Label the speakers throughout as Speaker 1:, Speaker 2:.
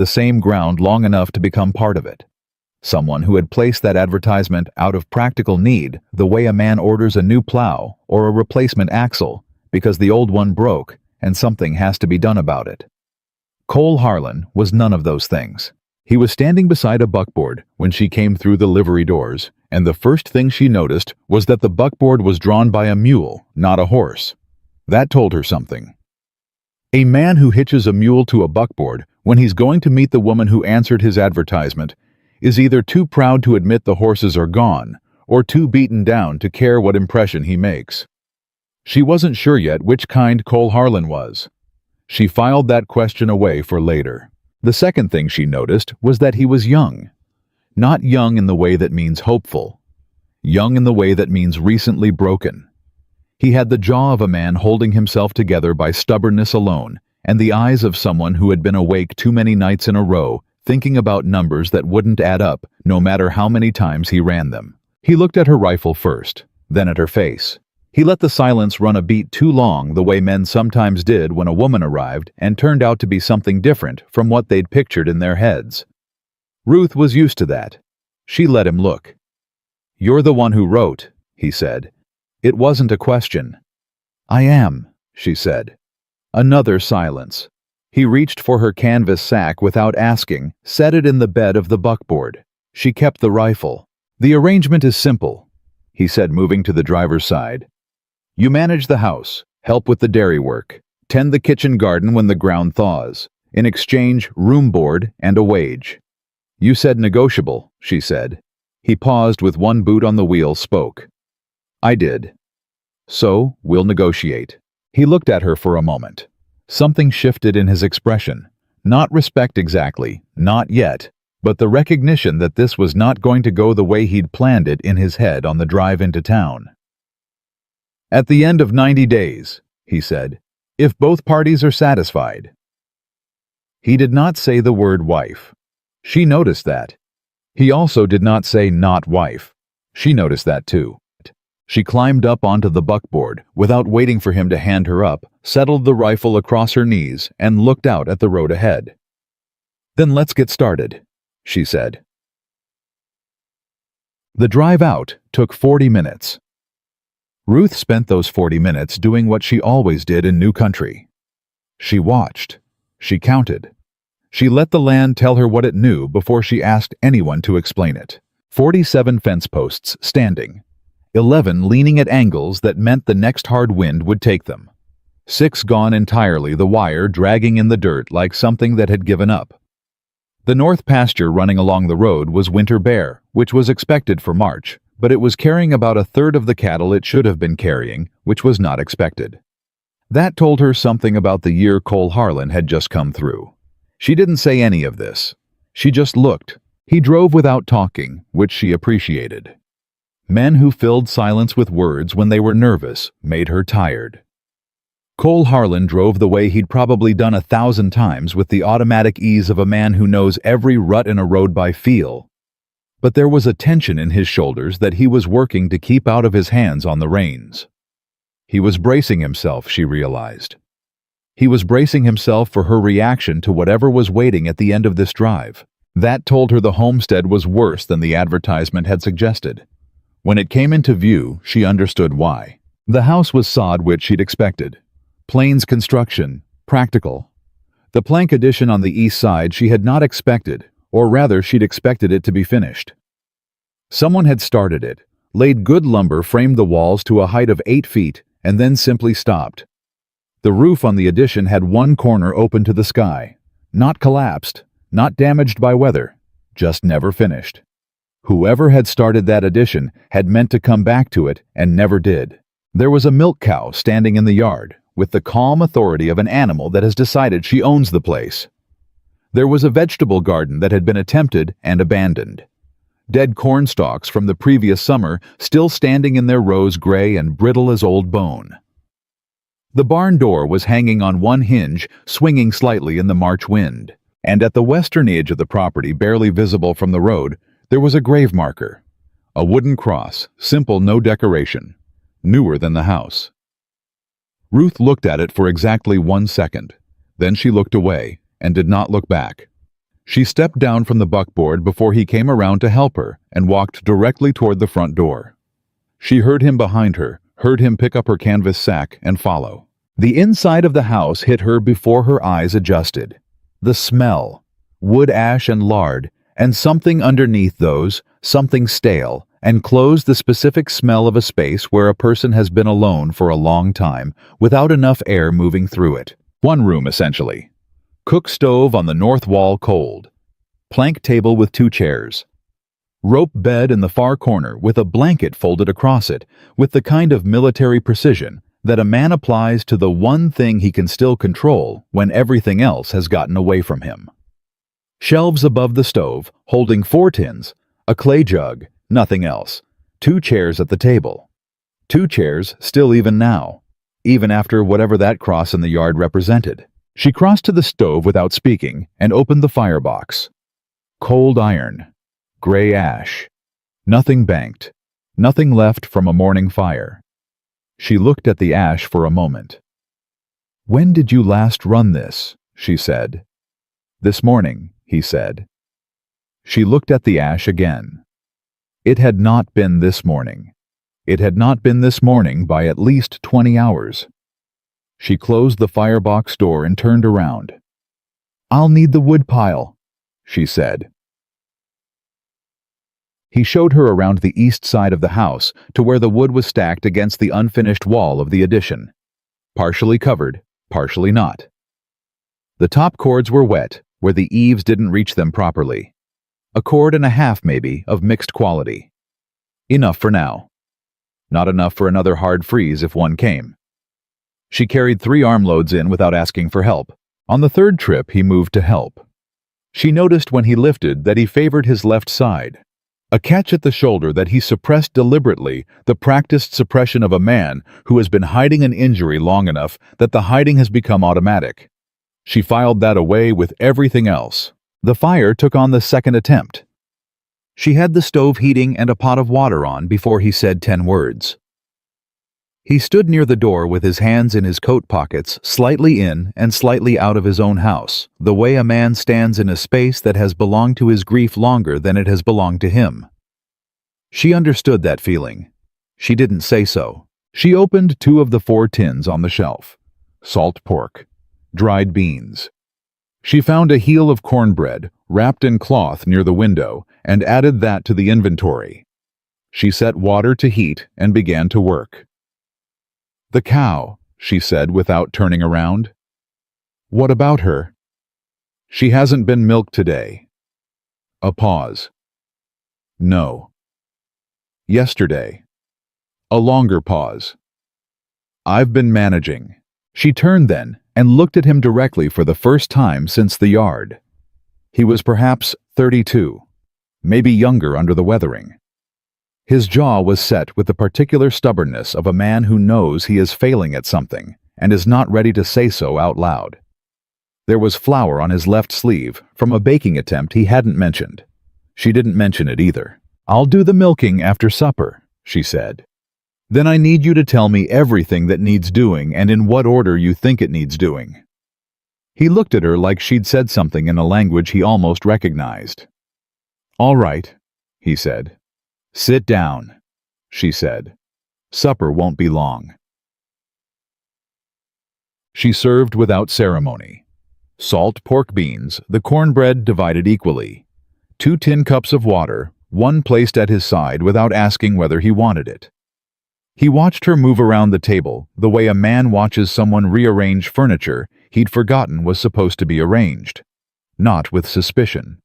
Speaker 1: the same ground long enough to become part of it. Someone who had placed that advertisement out of practical need, the way a man orders a new plow or a replacement axle because the old one broke and something has to be done about it. Cole Harlan was none of those things. He was standing beside a buckboard when she came through the livery doors, and the first thing she noticed was that the buckboard was drawn by a mule, not a horse. That told her something. A man who hitches a mule to a buckboard when he's going to meet the woman who answered his advertisement is either too proud to admit the horses are gone or too beaten down to care what impression he makes. She wasn't sure yet which kind Cole Harlan was. She filed that question away for later. The second thing she noticed was that he was young. Not young in the way that means hopeful. Young in the way that means recently broken. He had the jaw of a man holding himself together by stubbornness alone, and the eyes of someone who had been awake too many nights in a row, thinking about numbers that wouldn't add up no matter how many times he ran them. He looked at her rifle first, then at her face. He let the silence run a beat too long the way men sometimes did when a woman arrived and turned out to be something different from what they'd pictured in their heads. Ruth was used to that. She let him look. "You're the one who wrote," he said. It wasn't a question. "I am," she said. Another silence. He reached for her canvas sack without asking, set it in the bed of the buckboard. She kept the rifle. "The arrangement is simple," he said, moving to the driver's side. "You manage the house, help with the dairy work, tend the kitchen garden when the ground thaws. In exchange, room board and a wage." "You said negotiable," she said. He paused with one boot on the wheel, spoke. "I did." "So, we'll negotiate." He looked at her for a moment. Something shifted in his expression. Not respect exactly, not yet, but the recognition that this was not going to go the way he'd planned it in his head on the drive into town. "At the end of 90 days, he said, "if both parties are satisfied." He did not say the word wife. She noticed that. He also did not say not wife. She noticed that too. She climbed up onto the buckboard without waiting for him to hand her up, settled the rifle across her knees, and looked out at the road ahead. "Then let's get started," she said. The drive out took 40 minutes. Ruth spent those 40 minutes doing what she always did in new country. She watched. She counted. She let the land tell her what it knew before she asked anyone to explain it. 47 fence posts standing. 11 leaning at angles that meant the next hard wind would take them. 6 gone entirely, the wire dragging in the dirt like something that had given up. The north pasture running along the road was winter bare, which was expected for March, but it was carrying about a third of the cattle it should have been carrying, which was not expected. That told her something about the year Cole Harlan had just come through. She didn't say any of this. She just looked. He drove without talking, which she appreciated. Men who filled silence with words when they were nervous made her tired. Cole Harlan drove the way he'd probably done 1,000 times, with the automatic ease of a man who knows every rut in a road by feel. But there was a tension in his shoulders that he was working to keep out of his hands on the reins. He was bracing himself, she realized. He was bracing himself for her reaction to whatever was waiting at the end of this drive. That told her the homestead was worse than the advertisement had suggested. When it came into view, she understood why. The house was sod, which she'd expected. Plains construction, practical. The plank addition on the east side she had not expected, or rather she'd expected it to be finished. Someone had started it, laid good lumber, framed the walls to a height of 8 feet, and then simply stopped. The roof on the addition had one corner open to the sky. Not collapsed, not damaged by weather, just never finished. Whoever had started that addition had meant to come back to it and never did. There was a milk cow standing in the yard, with the calm authority of an animal that has decided she owns the place. There was a vegetable garden that had been attempted and abandoned. Dead corn stalks from the previous summer still standing in their rows, gray and brittle as old bone. The barn door was hanging on one hinge, swinging slightly in the March wind. And at the western edge of the property, barely visible from the road, there was a grave marker. A wooden cross, simple, no decoration. Newer than the house. Ruth looked at it for exactly 1 second. Then she looked away and did not look back. She stepped down from the buckboard before he came around to help her and walked directly toward the front door. She heard him behind her, heard him pick up her canvas sack and follow. The inside of the house hit her before her eyes adjusted. The smell, wood ash and lard, and something underneath those, something stale, and closed the specific smell of a space where a person has been alone for a long time without enough air moving through it. One room, essentially. Cook stove on the north wall cold. Plank table with 2 chairs. Rope bed in the far corner with a blanket folded across it with the kind of military precision that a man applies to the one thing he can still control when everything else has gotten away from him. Shelves above the stove, holding 4 tins, a clay jug, nothing else. 2 chairs at the table. 2 chairs still even now, even after whatever that cross in the yard represented. She crossed to the stove without speaking and opened the firebox. Cold iron. Gray ash. Nothing banked. Nothing left from a morning fire. She looked at the ash for a moment. "When did you last run this?" she said. "This morning," he said. She looked at the ash again. It had not been this morning. It had not been this morning by at least 20 hours. She closed the firebox door and turned around. "I'll need the wood pile," she said. He showed her around the east side of the house to where the wood was stacked against the unfinished wall of the addition. Partially covered, partially not. The top cords were wet, where the eaves didn't reach them properly. A cord and a half, maybe, of mixed quality. Enough for now. Not enough for another hard freeze if one came. She carried 3 armloads in without asking for help. On the 3rd trip, he moved to help. She noticed when he lifted that he favored his left side. A catch at the shoulder that he suppressed deliberately, the practiced suppression of a man who has been hiding an injury long enough that the hiding has become automatic. She filed that away with everything else. The fire took on the 2nd attempt. She had the stove heating and a pot of water on before he said 10 words. He stood near the door with his hands in his coat pockets, slightly in and slightly out of his own house, the way a man stands in a space that has belonged to his grief longer than it has belonged to him. She understood that feeling. She didn't say so. She opened 2 of the 4 tins on the shelf. Salt pork. Dried beans. She found a heel of cornbread, wrapped in cloth near the window, and added that to the inventory. She set water to heat and began to work. "The cow," she said without turning around. "What about her?" "She hasn't been milked today." A pause. "No." "Yesterday." A longer pause. "I've been managing." She turned then and looked at him directly for the first time since the yard. He was perhaps 32, maybe younger under the weathering. His jaw was set with the particular stubbornness of a man who knows he is failing at something and is not ready to say so out loud. There was flour on his left sleeve from a baking attempt he hadn't mentioned. She didn't mention it either. "I'll do the milking after supper," she said. "Then I need you to tell me everything that needs doing and in what order you think it needs doing." He looked at her like she'd said something in a language he almost recognized. "All right," he said. "Sit down," she said. "Supper won't be long." She served without ceremony. Salt pork beans, the cornbread divided equally. 2 tin cups of water, one placed at his side without asking whether he wanted it. He watched her move around the table the way a man watches someone rearrange furniture he'd forgotten was supposed to be arranged. Not with suspicion.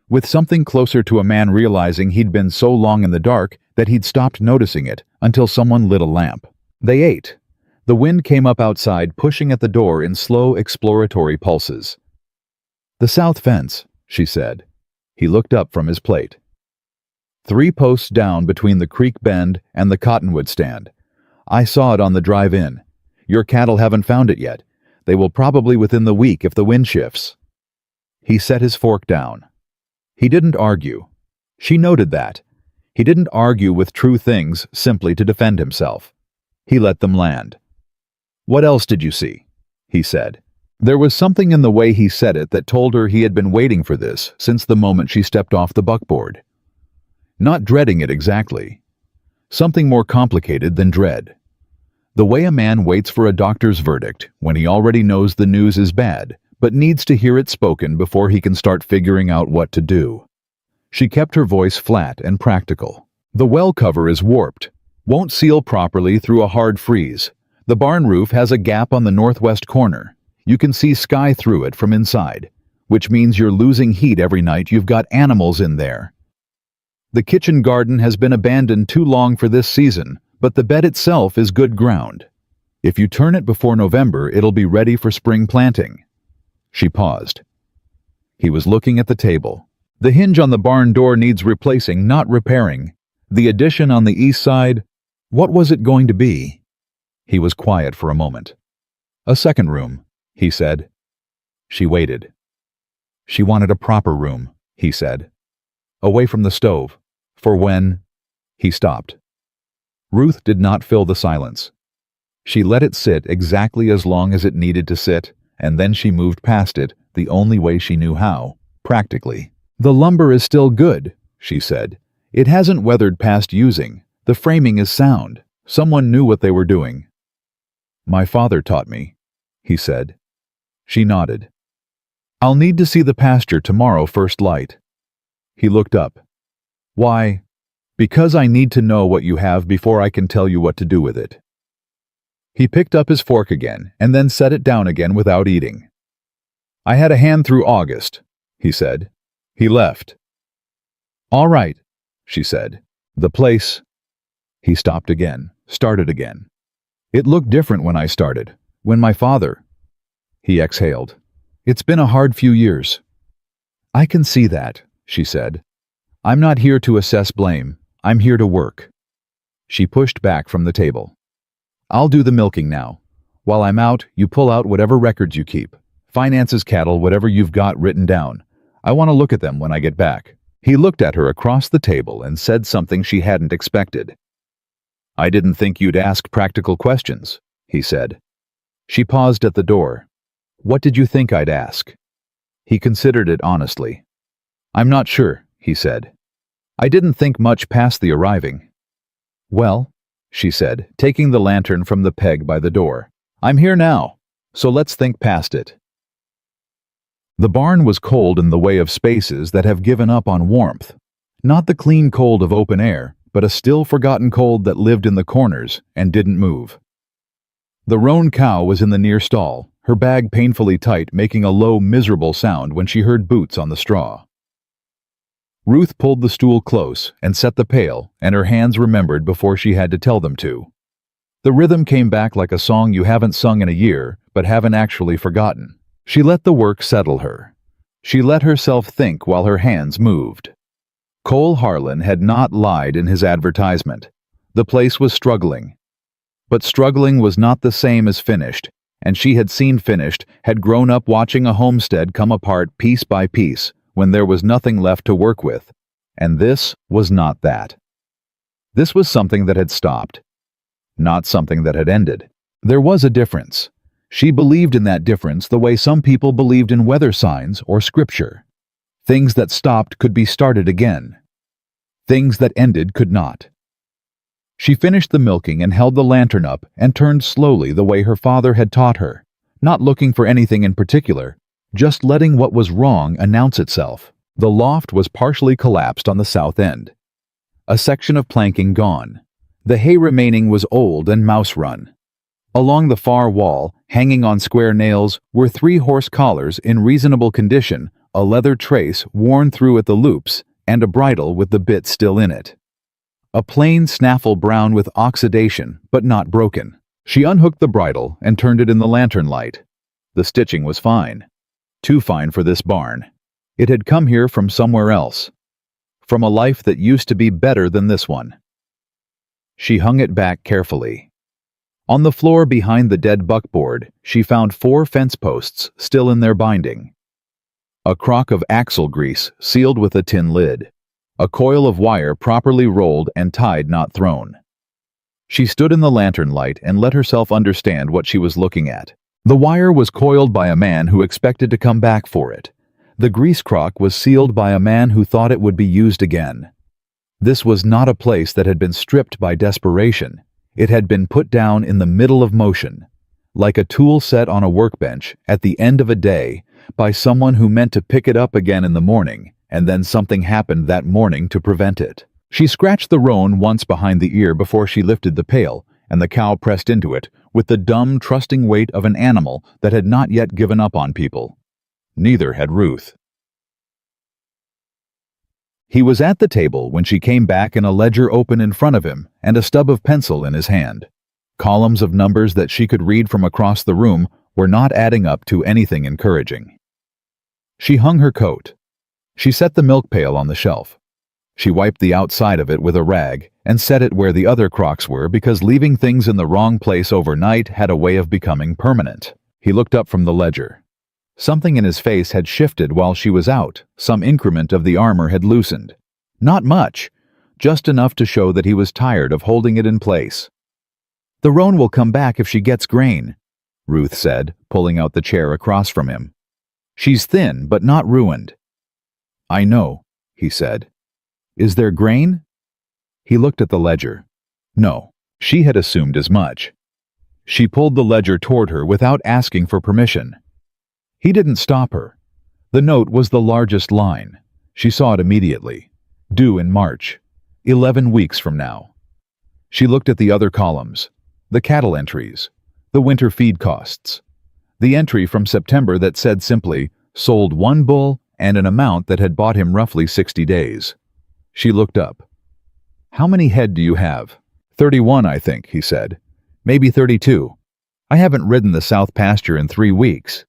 Speaker 1: With something closer to a man realizing he'd been so long in the dark that he'd stopped noticing it until someone lit a lamp. They ate. The wind came up outside, pushing at the door in slow exploratory pulses. "The south fence," she said. He looked up from his plate. 3 posts down between the creek bend and the cottonwood stand. "I saw it on the drive-in. Your cattle haven't found it yet. They will probably within the week if the wind shifts." He set his fork down. He didn't argue. She noted that. He didn't argue with true things simply to defend himself. He let them land. "What else did you see?" he said. There was something in the way he said it that told her he had been waiting for this since the moment she stepped off the buckboard. Not dreading it exactly. Something more complicated than dread. The way a man waits for a doctor's verdict when he already knows the news is bad, but needs to hear it spoken before he can start figuring out what to do. She kept her voice flat and practical. The well cover is warped. Won't seal properly through a hard freeze. The barn roof has a gap on the northwest corner. You can see sky through it from inside, which means you're losing heat every night. You've got animals in there. The kitchen garden has been abandoned too long for this season, but the bed itself is good ground. If you turn it before November, it'll be ready for spring planting. She paused. He was looking at the table. The hinge on the barn door needs replacing, not repairing. The addition on the east side, what was it going to be? He was quiet for a moment. A second room, he said. She waited. She wanted a proper room, he said. Away from the stove. For when... He stopped. Ruth did not fill the silence. She let it sit exactly as long as it needed to sit, and then she moved past it the only way she knew how, practically. The lumber is still good, she said. It hasn't weathered past using. The framing is sound. Someone knew what they were doing. My father taught me, he said. She nodded. I'll need to see the pasture tomorrow first light. He looked up. Why? Because I need to know what you have before I can tell you what to do with it. He picked up his fork again and then set it down again without eating. I had a hand through August, he said. He left. All right, she said. The place... He stopped again, started again. It looked different when I started, when my father... He exhaled. It's been a hard few years. I can see that, she said. I'm not here to assess blame. I'm here to work. She pushed back from the table. I'll do the milking now. While I'm out, you pull out whatever records you keep. Finances, cattle, whatever you've got written down. I want to look at them when I get back. He looked at her across the table and said something she hadn't expected. I didn't think you'd ask practical questions, he said. She paused at the door. What did you think I'd ask? He considered it honestly. I'm not sure, he said. I didn't think much past the arriving. Well, she said, taking the lantern from the peg by the door. I'm here now, so let's think past it. The barn was cold in the way of spaces that have given up on warmth. Not the clean cold of open air, but a still forgotten cold that lived in the corners and didn't move. The roan cow was in the near stall, her bag painfully tight, making a low, miserable sound when she heard boots on the straw. Ruth pulled the stool close and set the pail, and her hands remembered before she had to tell them to. The rhythm came back like a song you haven't sung in a year, but haven't actually forgotten. She let the work settle her. She let herself think while her hands moved. Cole Harlan had not lied in his advertisement. The place was struggling. But struggling was not the same as finished, and she had seen finished, had grown up watching a homestead come apart piece by piece, when there was nothing left to work with, and this was not that. This was something that had stopped, not something that had ended. There was a difference. She believed in that difference the way some people believed in weather signs or scripture. Things that stopped could be started again. Things that ended could not. She finished the milking and held the lantern up and turned slowly the way her father had taught her, not looking for anything in particular, just letting what was wrong announce itself. The loft was partially collapsed on the south end. A section of planking gone. The hay remaining was old and mouse-run. Along the far wall, hanging on square nails, were 3 horse collars in reasonable condition, a leather trace worn through at the loops, and a bridle with the bit still in it. A plain snaffle brown with oxidation, but not broken. She unhooked the bridle and turned it in the lantern light. The stitching was fine. Too fine for this barn. It had come here from somewhere else. From a life that used to be better than this one. She hung it back carefully. On the floor behind the dead buckboard, she found 4 fence posts still in their binding. A crock of axle grease sealed with a tin lid. A coil of wire properly rolled and tied, not thrown. She stood in the lantern light and let herself understand what she was looking at. The wire was coiled by a man who expected to come back for it. The grease crock was sealed by a man who thought it would be used again. This was not a place that had been stripped by desperation. It had been put down in the middle of motion, like a tool set on a workbench at the end of a day by someone who meant to pick it up again in the morning, and then something happened that morning to prevent it. She scratched the roan once behind the ear before she lifted the pail, and the cow pressed into it with the dumb, trusting weight of an animal that had not yet given up on people. Neither had Ruth. He was at the table when she came back, and a ledger open in front of him and a stub of pencil in his hand. Columns of numbers that she could read from across the room were not adding up to anything encouraging. She hung her coat. She set the milk pail on the shelf. She wiped the outside of it with a rag and set it where the other crocks were, because leaving things in the wrong place overnight had a way of becoming permanent. He looked up from the ledger. Something in his face had shifted while she was out. Some increment of the armor had loosened. Not much, just enough to show that he was tired of holding it in place. "The roan will come back if she gets grain," Ruth said, pulling out the chair across from him. "She's thin, but not ruined." "I know," he said. "Is there grain?" He looked at the ledger. No, she had assumed as much. She pulled the ledger toward her without asking for permission. He didn't stop her. The note was the largest line. She saw it immediately. Due in March. 11 weeks from now. She looked at the other columns. The cattle entries. The winter feed costs. The entry from September that said simply, sold 1 bull and an amount that had bought him roughly 60 days. She looked up. "How many head do you have?" 31, I think, he said. "Maybe 32. I haven't ridden the south pasture in 3 weeks.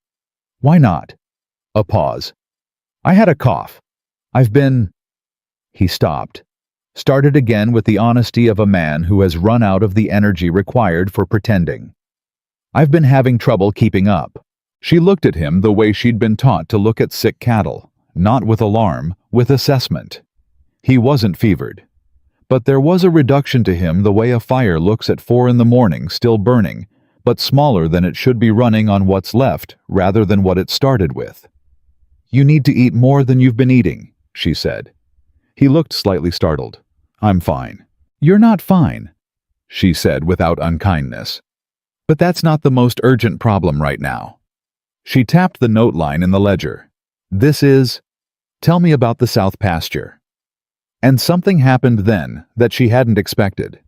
Speaker 1: "Why not?" A pause. "I had a cough. I've been—" He stopped. Started again with the honesty of a man who has run out of the energy required for pretending. "I've been having trouble keeping up." She looked at him the way she'd been taught to look at sick cattle, not with alarm, with assessment. He wasn't fevered. But there was a reduction to him the way a fire looks at 4 in the morning, still burning, but smaller than it should be, running on what's left rather than what it started with. "You need to eat more than you've been eating," she said. He looked slightly startled. "I'm fine." "You're not fine," she said without unkindness. "But that's not the most urgent problem right now." She tapped the note line in the ledger. "This is, tell me about the south pasture." And something happened then that she hadn't expected.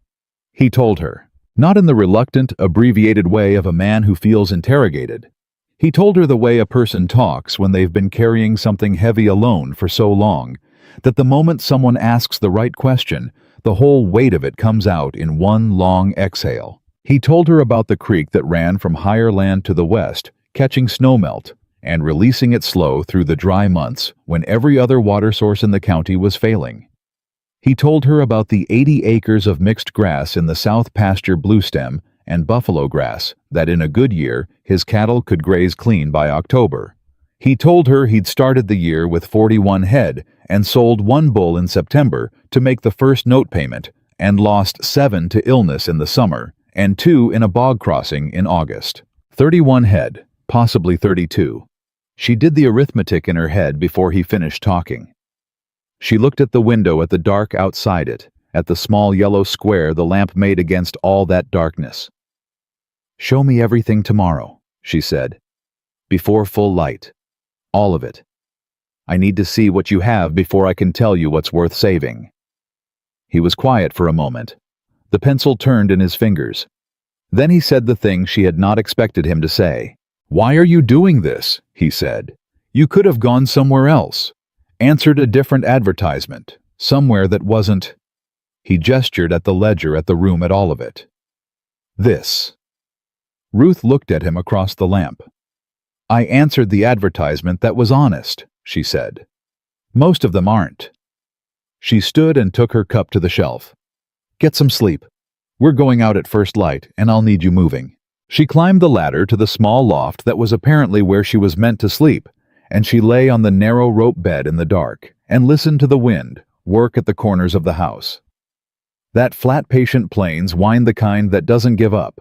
Speaker 1: He told her. Not in the reluctant, abbreviated way of a man who feels interrogated. He told her the way a person talks when they've been carrying something heavy alone for so long, that the moment someone asks the right question, the whole weight of it comes out in one long exhale. He told her about the creek that ran from higher land to the west, catching snowmelt, and releasing it slow through the dry months when every other water source in the county was failing. He told her about the 80 acres of mixed grass in the south pasture, bluestem and buffalo grass, that in a good year his cattle could graze clean by October. He told her he'd started the year with 41 head and sold 1 bull in September to make the first note payment, and lost 7 to illness in the summer and 2 in a bog crossing in August. 31 head, possibly 32. She did the arithmetic in her head before he finished talking. She looked at the window, at the dark outside it, at the small yellow square the lamp made against all that darkness. "Show me everything tomorrow," she said. "Before full light. All of it. I need to see what you have before I can tell you what's worth saving." He was quiet for a moment. The pencil turned in his fingers. Then he said the thing she had not expected him to say. "Why are you doing this?" he said. "You could have gone somewhere else. Answered a different advertisement, somewhere that wasn't—" He gestured at the ledger, at the room, at all of it. "This." Ruth looked at him across the lamp. "I answered the advertisement that was honest," she said. "Most of them aren't." She stood and took her cup to the shelf. "Get some sleep. We're going out at first light, and I'll need you moving." She climbed the ladder to the small loft that was apparently where she was meant to sleep, and she lay on the narrow rope bed in the dark and listened to the wind work at the corners of the house. That flat, patient plains whined, the kind that doesn't give up,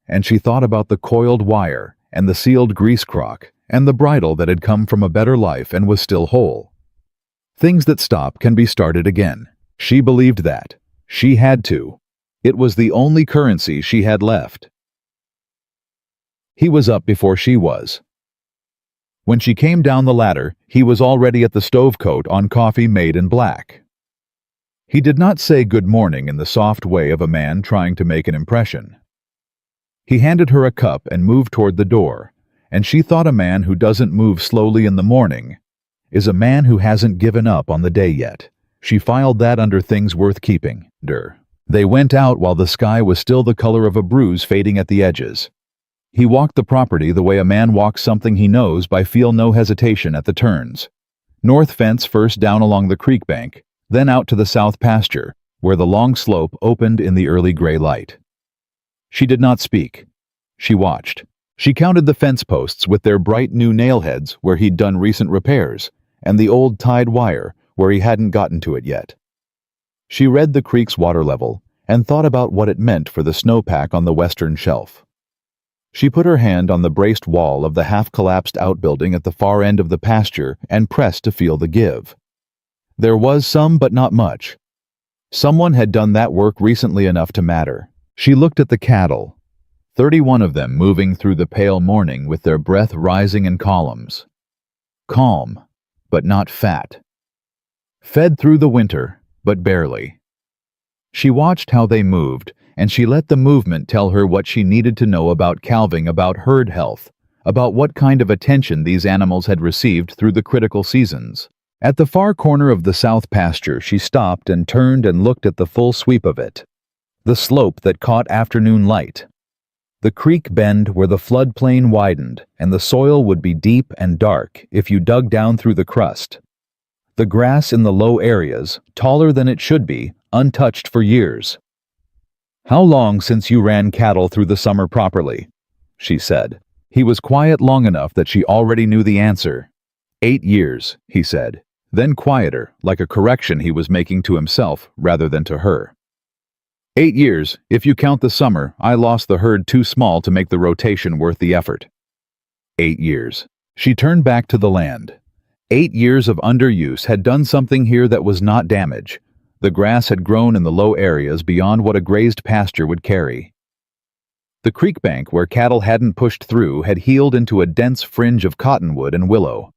Speaker 1: and she thought about the coiled wire and the sealed grease crock, and the bridle that had come from a better life and was still whole. Things that stop can be started again. She believed that. She had to. It was the only currency she had left. He was up before she was. When she came down the ladder, he was already at the stovecoat on coffee made in black. He did not say good morning in the soft way of a man trying to make an impression. He handed her a cup and moved toward the door, and she thought a man who doesn't move slowly in the morning is a man who hasn't given up on the day yet. She filed that under things worth keeping. They went out while the sky was still the color of a bruise fading at the edges. He walked the property the way a man walks something he knows by feel no hesitation at the turns. North fence first down along the creek bank, then out to the south pasture, where the long slope opened in the early gray light. She did not speak. She watched. She counted the fence posts with their bright new nail heads where he'd done recent repairs, and the old tied wire where he hadn't gotten to it yet. She read the creek's water level and thought about what it meant for the snowpack on the western shelf. She put her hand on the braced wall of the half-collapsed outbuilding at the far end of the pasture and pressed to feel the give. There was some, but not much. Someone had done that work recently enough to matter. She looked at the cattle, 31 of them moving through the pale morning with their breath rising in columns. Calm, but not fat. Fed through the winter, but barely. She watched how they moved, and she let the movement tell her what she needed to know about calving, about herd health, about what kind of attention these animals had received through the critical seasons. At the far corner of the south pasture, she stopped and turned and looked at the full sweep of it. The slope that caught afternoon light. The creek bend where the floodplain widened, and the soil would be deep and dark if you dug down through the crust. The grass in the low areas, taller than it should be, untouched for years. "How long since you ran cattle through the summer properly?" she said. He was quiet long enough that she already knew the answer. 8 years, he said, then quieter, like a correction he was making to himself rather than to her. 8 years, if you count the summer. I lost the herd too small to make the rotation worth the effort. 8 years. She turned back to the land. 8 years of underuse had done something here that was not damage. The grass had grown in the low areas beyond what a grazed pasture would carry. The creek bank where cattle hadn't pushed through had healed into a dense fringe of cottonwood and willow.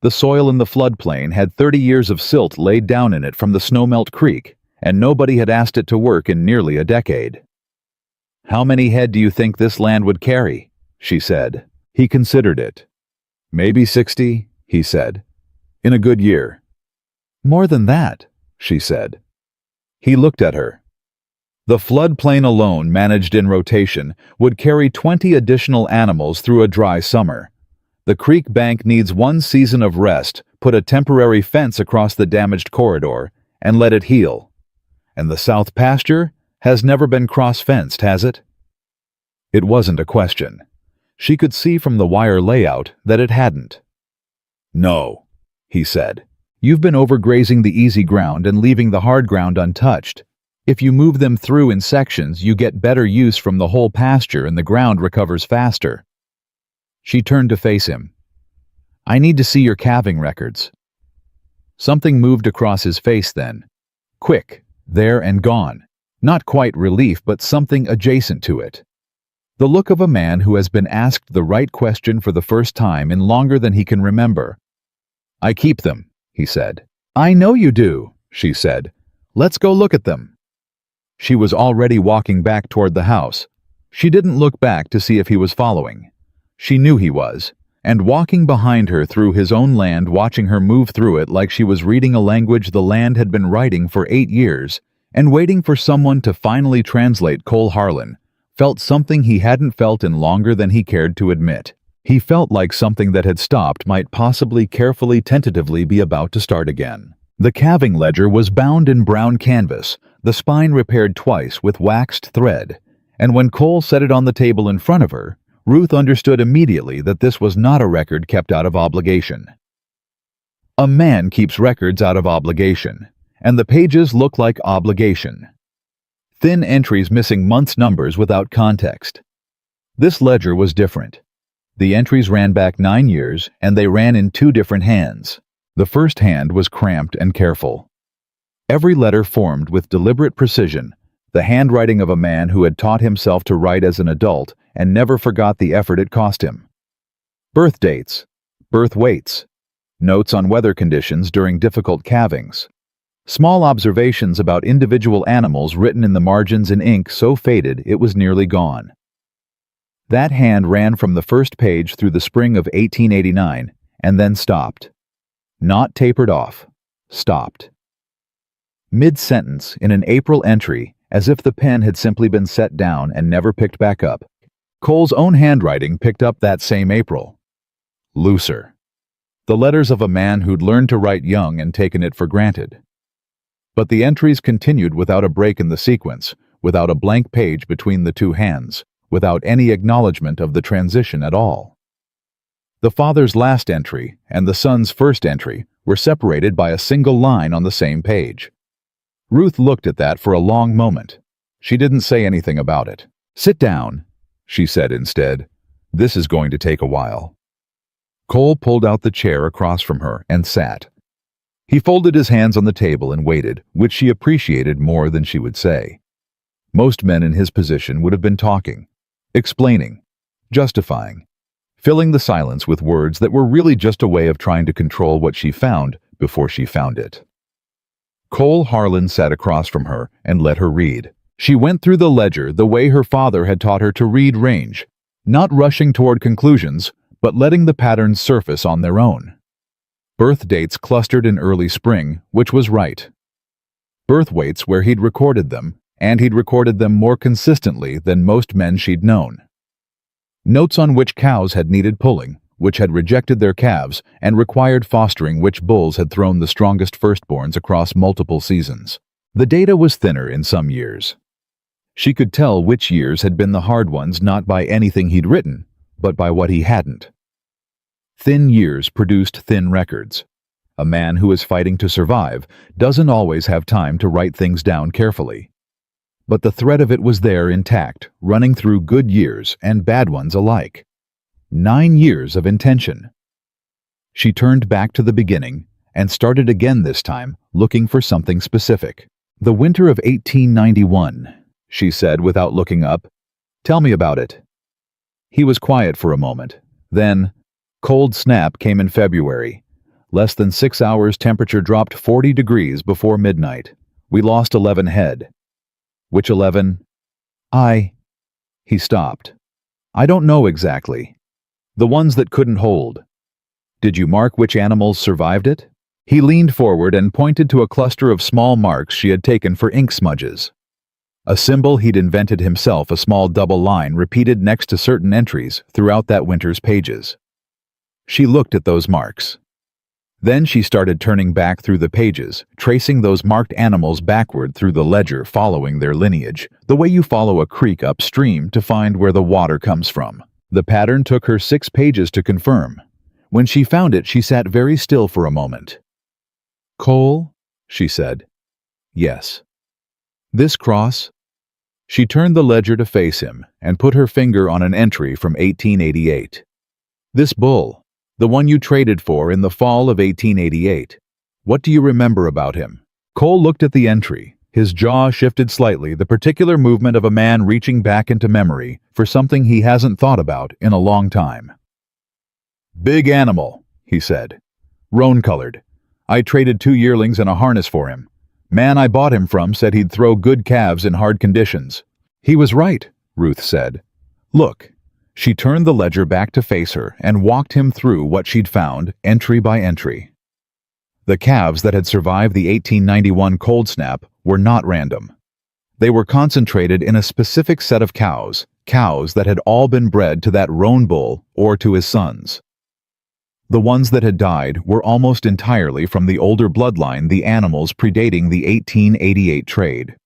Speaker 1: The soil in the floodplain had 30 years of silt laid down in it from the snowmelt creek, and nobody had asked it to work in nearly a decade. "How many head do you think this land would carry?" she said. He considered it. "Maybe 60, he said. "In a good year." "More than that," she said. He looked at her. The floodplain alone, managed in rotation, would carry 20 additional animals through a dry summer. The creek bank needs 1 season of rest, put a temporary fence across the damaged corridor, and let it heal. And the south pasture has never been cross-fenced, has it? It wasn't a question. She could see from the wire layout that it hadn't. "No," he said. "You've been overgrazing the easy ground and leaving the hard ground untouched. If you move them through in sections, you get better use from the whole pasture and the ground recovers faster." She turned to face him. "I need to see your calving records." Something moved across his face then. Quick, there and gone. Not quite relief, but something adjacent to it. The look of a man who has been asked the right question for the first time in longer than he can remember. "I keep them," he said. "I know you do," she said. "Let's go look at them." She was already walking back toward the house. She didn't look back to see if he was following. She knew he was, and walking behind her through his own land, watching her move through it like she was reading a language the land had been writing for 8 years, and waiting for someone to finally translate Cole Harlan, felt something he hadn't felt in longer than he cared to admit. He felt like something that had stopped might possibly carefully, tentatively be about to start again. The calving ledger was bound in brown canvas, the spine repaired twice with waxed thread, and when Cole set it on the table in front of her, Ruth understood immediately that this was not a record kept out of obligation. A man keeps records out of obligation, and the pages look like obligation. Thin entries missing months' numbers without context. This ledger was different. The entries ran back 9 years, and they ran in 2 different hands. The first hand was cramped and careful. Every letter formed with deliberate precision, the handwriting of a man who had taught himself to write as an adult and never forgot the effort it cost him. Birth dates, birth weights, notes on weather conditions during difficult calvings, small observations about individual animals written in the margins in ink so faded it was nearly gone. That hand ran from the first page through the spring of 1889 and then stopped. Not tapered off, stopped. Mid-sentence, in an April entry, as if the pen had simply been set down and never picked back up, Cole's own handwriting picked up that same April. Looser. The letters of a man who'd learned to write young and taken it for granted. But the entries continued without a break in the sequence, without a blank page between the 2 hands, without any acknowledgement of the transition at all. The father's last entry and the son's first entry were separated by a single line on the same page. Ruth looked at that for a long moment. She didn't say anything about it. "Sit down," she said instead. "This is going to take a while." Cole pulled out the chair across from her and sat. He folded his hands on the table and waited, which she appreciated more than she would say. Most men in his position would have been talking, explaining, justifying, filling the silence with words that were really just a way of trying to control what she found before she found it. Cole Harlan sat across from her and let her read. She went through the ledger the way her father had taught her to read range, not rushing toward conclusions, but letting the patterns surface on their own. Birth dates clustered in early spring, which was right. Birth weights where he'd recorded them, and he'd recorded them more consistently than most men she'd known. Notes on which cows had needed pulling, which had rejected their calves, and required fostering, which bulls had thrown the strongest firstborns across multiple seasons. The data was thinner in some years. She could tell which years had been the hard ones not by anything he'd written, but by what he hadn't. Thin years produced thin records. A man who is fighting to survive doesn't always have time to write things down carefully. But the thread of it was there intact, running through good years and bad ones alike. 9 years of intention. She turned back to the beginning and started again this time, looking for something specific. "The winter of 1891, she said without looking up. "Tell me about it." He was quiet for a moment. Then, cold snap came in February. Less than 6 hours, temperature dropped 40 degrees before midnight. We lost 11 head. "Which 11? He stopped. "I don't know exactly. The ones that couldn't hold." "Did you mark which animals survived it?" He leaned forward and pointed to a cluster of small marks she had taken for ink smudges. A symbol he'd invented himself, a small double line repeated next to certain entries throughout that winter's pages. She looked at those marks. Then she started turning back through the pages, tracing those marked animals backward through the ledger, following their lineage, the way you follow a creek upstream to find where the water comes from. The pattern took her 6 pages to confirm. When she found it, she sat very still for a moment. "Cole?" she said. "Yes." "This cross?" She turned the ledger to face him and put her finger on an entry from 1888. "This bull, the one you traded for in the fall of 1888. What do you remember about him?" Cole looked at the entry. His jaw shifted slightly, the particular movement of a man reaching back into memory for something he hasn't thought about in a long time. "Big animal," he said. "Roan-colored. I traded 2 yearlings and a harness for him. Man I bought him from said he'd throw good calves in hard conditions." "He was right," Ruth said. "Look." She turned the ledger back to face her and walked him through what she'd found, entry by entry. The calves that had survived the 1891 cold snap were not random. They were concentrated in a specific set of cows that had all been bred to that roan bull or to his sons. The ones that had died were almost entirely from the older bloodline, the animals predating the 1888 trade.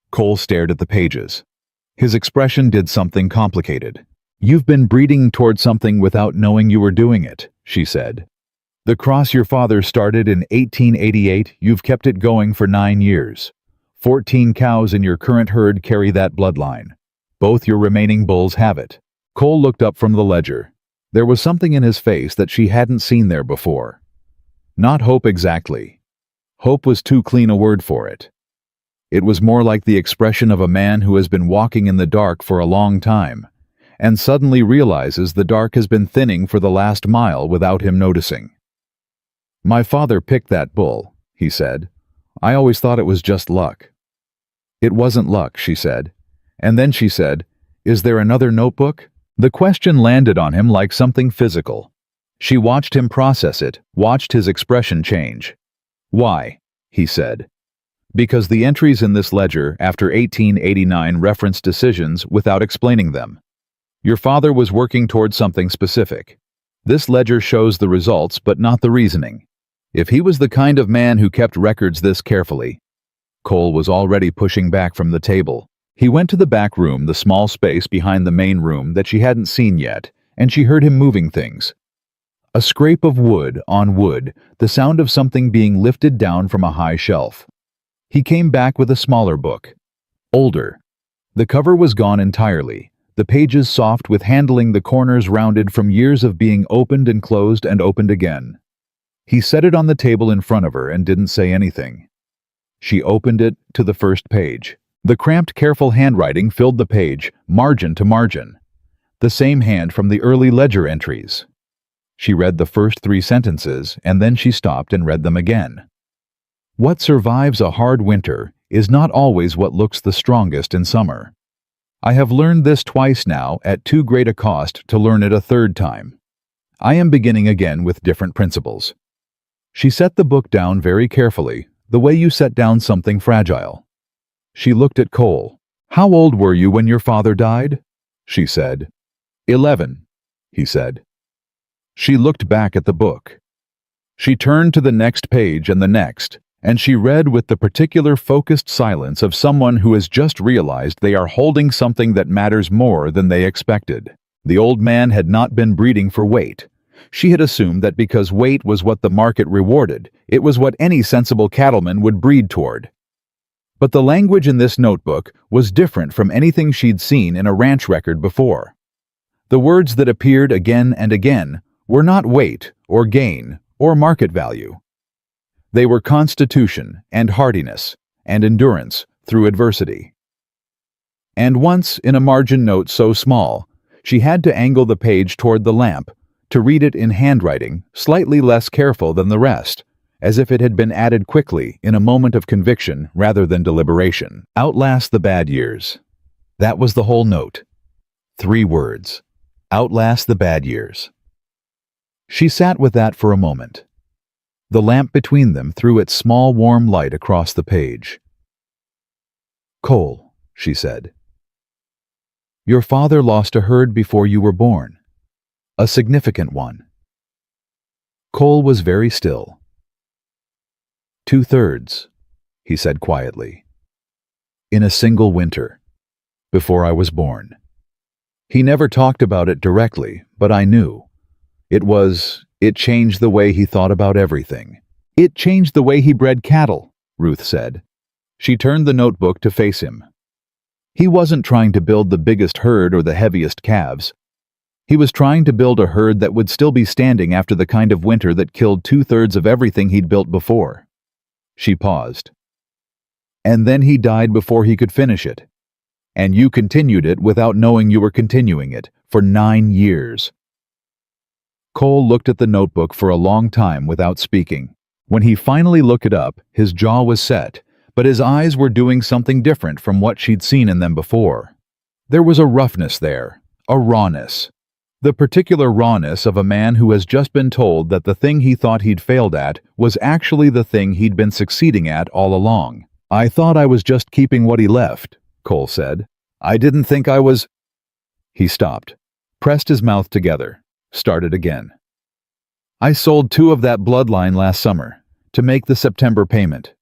Speaker 1: Cole stared at the pages. His expression did something complicated. "You've been breeding toward something without knowing you were doing it," she said. "The cross your father started in 1888, you've kept it going for 9 years. 14 cows in your current herd carry that bloodline. Both your remaining bulls have it. Cole looked up from the ledger. There was something in his face that she hadn't seen there before. Not hope exactly. Hope was too clean a word for it. It was more like the expression of a man who has been walking in the dark for a long time, and suddenly realizes the dark has been thinning for the last mile without him noticing. "My father picked that bull," he said. "I always thought it was just luck." "It wasn't luck," she said. And then she said, "Is there another notebook?" The question landed on him like something physical. She watched him process it, watched his expression change. "Why?" he said. "Because the entries in this ledger after 1889 reference decisions without explaining them. Your father was working towards something specific. This ledger shows the results but not the reasoning. If he was the kind of man who kept records this carefully..." Cole was already pushing back from the table. He went to the back room, the small space behind the main room that she hadn't seen yet, and she heard him moving things. A scrape of wood on wood, the sound of something being lifted down from a high shelf. He came back with a smaller book. Older. The cover was gone entirely, the pages soft with handling, the corners rounded from years of being opened and closed and opened again. He set it on the table in front of her and didn't say anything. She opened it to the first page. The cramped, careful handwriting filled the page, margin to margin. The same hand from the early ledger entries. She read the first 3 sentences, and then she stopped and read them again. "What survives a hard winter is not always what looks the strongest in summer. I have learned this twice now at too great a cost to learn it a third time. I am beginning again with different principles." She set the book down very carefully, the way you set down something fragile. She looked at Cole. "How old were you when your father died?" she said. 11, he said. She looked back at the book. She turned to the next page and the next, and she read with the particular focused silence of someone who has just realized they are holding something that matters more than they expected. The old man had not been breeding for weight. She had assumed that because weight was what the market rewarded, it was what any sensible cattleman would breed toward. But the language in this notebook was different from anything she'd seen in a ranch record before. The words that appeared again and again were not weight or gain or market value. They were constitution and hardiness and endurance through adversity. And once, in a margin note so small, she had to angle the page toward the lamp to read it in handwriting slightly less careful than the rest, as if it had been added quickly in a moment of conviction rather than deliberation. "Outlast the bad years." That was the whole note. 3 words. Outlast the bad years. She sat with that for a moment. The lamp between them threw its small warm light across the page. "Cole," she said. "Your father lost a herd before you were born. A significant one." Cole was very still. 2/3, he said quietly. "In a single winter, before I was born." He never talked about it directly, but I knew. It changed the way he thought about everything. "It changed the way he bred cattle," Ruth said. She turned the notebook to face him. He wasn't trying to build the biggest herd or the heaviest calves. He was trying to build a herd that would still be standing after the kind of winter that killed 2/3 of everything he'd built before. She paused. "And then he died before he could finish it. And you continued it without knowing you were continuing it, for 9 years. Cole looked at the notebook for a long time without speaking. When he finally looked it up, his jaw was set, but his eyes were doing something different from what she'd seen in them before. There was a roughness there, a rawness. The particular rawness of a man who has just been told that the thing he thought he'd failed at was actually the thing he'd been succeeding at all along. "I thought I was just keeping what he left," Cole said. "I didn't think I was—" He stopped, pressed his mouth together, started again. "I sold 2 of that bloodline last summer, to make the September payment."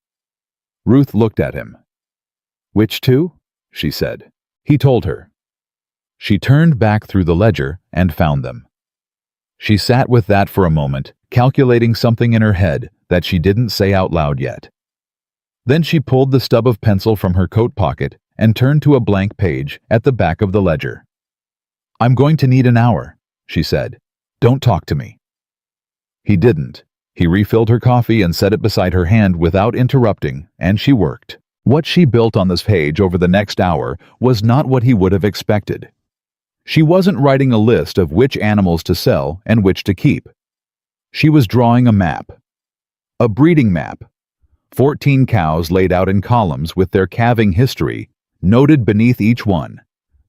Speaker 1: Ruth looked at him. "Which 2?" she said. He told her. She turned back through the ledger and found them. She sat with that for a moment, calculating something in her head that she didn't say out loud yet. Then she pulled the stub of pencil from her coat pocket and turned to a blank page at the back of the ledger. "I'm going to need an hour," she said. "Don't talk to me." He didn't. He refilled her coffee and set it beside her hand without interrupting, and she worked. What she built on this page over the next hour was not what he would have expected. She wasn't writing a list of which animals to sell and which to keep. She was drawing a map. A breeding map. 14 cows laid out in columns with their calving history noted beneath each one.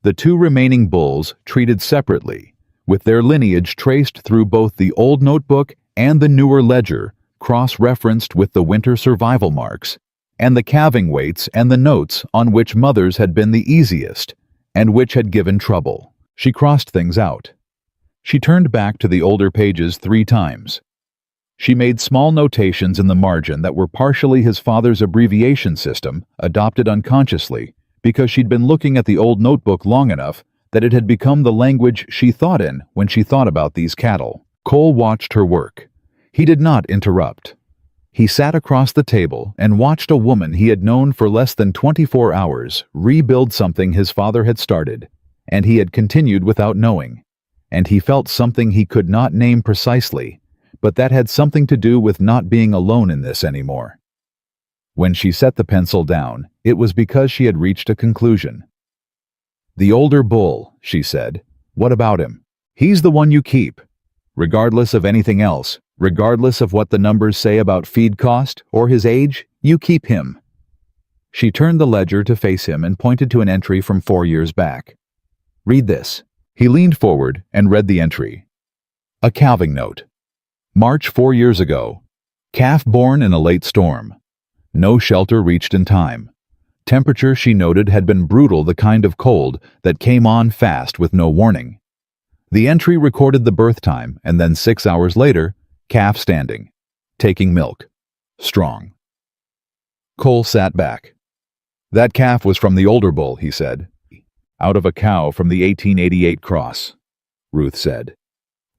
Speaker 1: The 2 remaining bulls treated separately, with their lineage traced through both the old notebook and the newer ledger, cross-referenced with the winter survival marks, and the calving weights and the notes on which mothers had been the easiest and which had given trouble. She crossed things out. She turned back to the older pages 3 times. She made small notations in the margin that were partially his father's abbreviation system, adopted unconsciously, because she'd been looking at the old notebook long enough that it had become the language she thought in when she thought about these cattle. Cole watched her work. He did not interrupt. He sat across the table and watched a woman he had known for less than 24 hours rebuild something his father had started, and he had continued without knowing. And he felt something he could not name precisely, but that had something to do with not being alone in this anymore. When she set the pencil down, it was because she had reached a conclusion. "The older bull," she said. "What about him? He's the one you keep. Regardless of anything else, regardless of what the numbers say about feed cost or his age, you keep him." She turned the ledger to face him and pointed to an entry from 4 years back. "Read this." He leaned forward and read the entry. A calving note. March 4 years ago. Calf born in a late storm. No shelter reached in time. Temperature, she noted, had been brutal, the kind of cold that came on fast with no warning. The entry recorded the birth time, and then 6 hours later, calf standing, taking milk, strong. Cole sat back. "That calf was from the older bull," he said. "Out of a cow from the 1888 cross," Ruth said.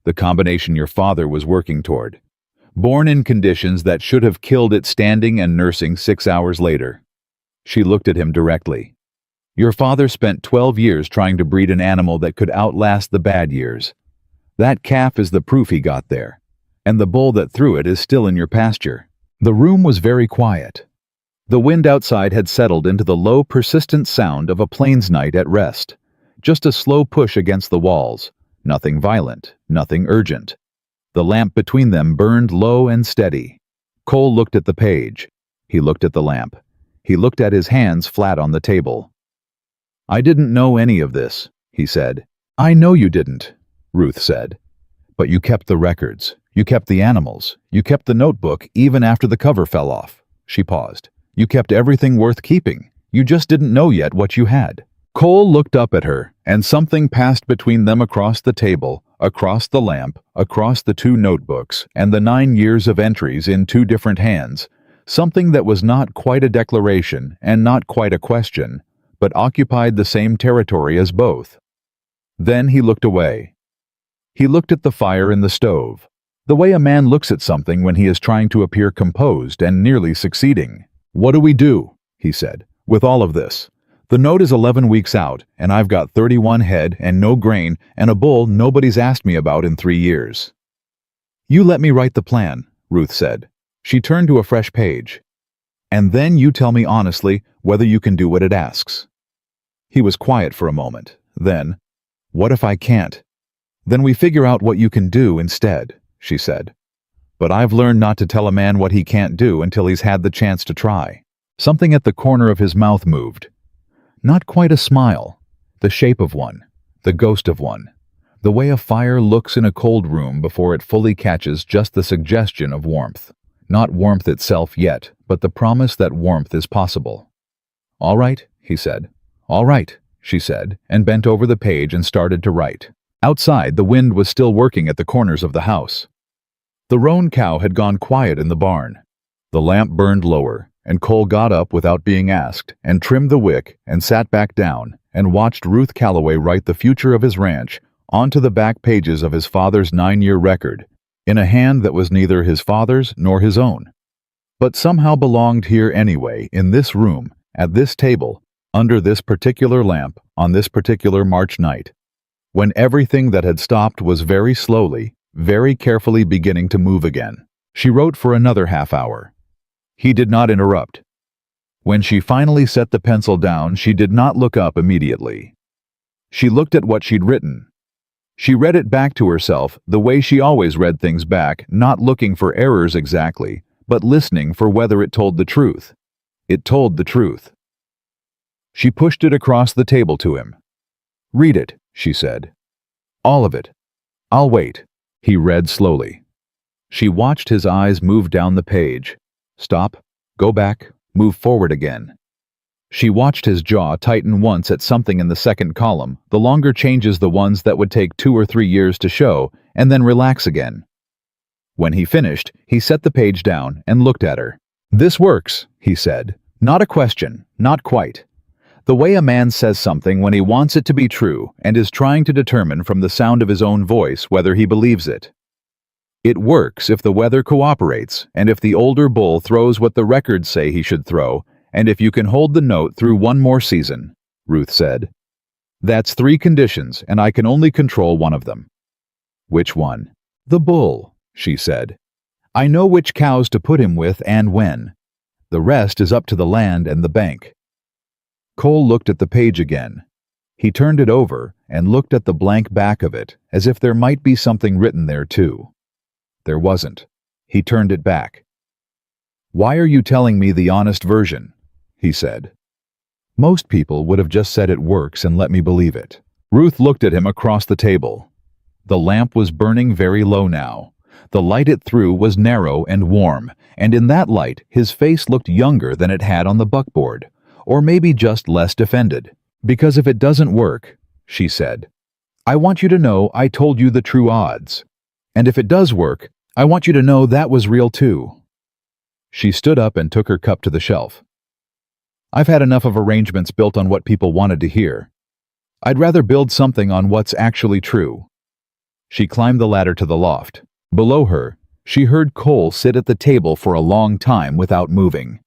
Speaker 1: "The combination your father was working toward. Born in conditions that should have killed it standing and nursing 6 hours later." She looked at him directly. "Your father spent 12 years trying to breed an animal that could outlast the bad years. That calf is the proof he got there, and the bull that threw it is still in your pasture." The room was very quiet. The wind outside had settled into the low, persistent sound of a plains night at rest. Just a slow push against the walls. Nothing violent, nothing urgent. The lamp between them burned low and steady. Cole looked at the page. He looked at the lamp. He looked at his hands flat on the table. "I didn't know any of this," he said. "I know you didn't," Ruth said. "But you kept the records. You kept the animals. You kept the notebook even after the cover fell off." She paused. "You kept everything worth keeping. You just didn't know yet what you had." Cole looked up at her, and something passed between them across the table, across the lamp, across the 2 notebooks, and the 9 years of entries in 2 different hands. Something that was not quite a declaration and not quite a question, but occupied the same territory as both. Then he looked away. He looked at the fire in the stove, the way a man looks at something when he is trying to appear composed and nearly succeeding. "What do we do?" he said, "with all of this? The note is 11 weeks out, and I've got 31 head and no grain and a bull nobody's asked me about in 3 years. "You let me write the plan," Ruth said. She turned to a fresh page. "And then you tell me honestly whether you can do what it asks." He was quiet for a moment. Then, "What if I can't?" "Then we figure out what you can do instead," she said. "But I've learned not to tell a man what he can't do until he's had the chance to try." Something at the corner of his mouth moved. Not quite a smile. The shape of one. The ghost of one. The way a fire looks in a cold room before it fully catches just the suggestion of warmth. Not warmth itself yet, but the promise that warmth is possible. "All right," he said. "All right," she said, and bent over the page and started to write. Outside, the wind was still working at the corners of the house. The roan cow had gone quiet in the barn. The lamp burned lower, and Cole got up without being asked and trimmed the wick and sat back down and watched Ruth Calloway write the future of his ranch onto the back pages of his father's 9-year record in a hand that was neither his father's nor his own, but somehow belonged here anyway, in this room, at this table, under this particular lamp, on this particular March night. when everything that had stopped was very slowly, very carefully beginning to move again. She wrote for another half hour. He did not interrupt. When she finally set the pencil down, she did not look up immediately. She looked at what she'd written. She read it back to herself the way she always read things back, not looking for errors exactly, but listening for whether it told the truth. It told the truth. She pushed it across the table to him. "Read it," she said. "All of it. I'll wait." He read slowly. She watched his eyes move down the page. Stop, go back, move forward again. She watched his jaw tighten once at something in the second column, the longer changes, the ones that would take 2 or 3 years to show, and then relax again. When he finished, he set the page down and looked at her. "This works," he said. "Not a question, not quite. The way a man says something when he wants it to be true and is trying to determine from the sound of his own voice whether he believes it. It works if the weather cooperates, and if the older bull throws what the records say he should throw, and if you can hold the note through one more season," Ruth said. "That's 3 conditions, and I can only control one of them." "Which one?" "The bull," she said. "I know which cows to put him with and when. The rest is up to the land and the bank." Cole looked at the page again. He turned it over and looked at the blank back of it, as if there might be something written there too. There wasn't. He turned it back. "Why are you telling me the honest version?" he said. "Most people would have just said it works and let me believe it." Ruth looked at him across the table. The lamp was burning very low now. The light it threw was narrow and warm, and in that light his face looked younger than it had on the buckboard, or maybe just less defended. "Because if it doesn't work," she said, "I want you to know I told you the true odds. And if it does work, I want you to know that was real too." She stood up and took her cup to the shelf. "I've had enough of arrangements built on what people wanted to hear. I'd rather build something on what's actually true." She climbed the ladder to the loft. Below her, she heard Cole sit at the table for a long time without moving.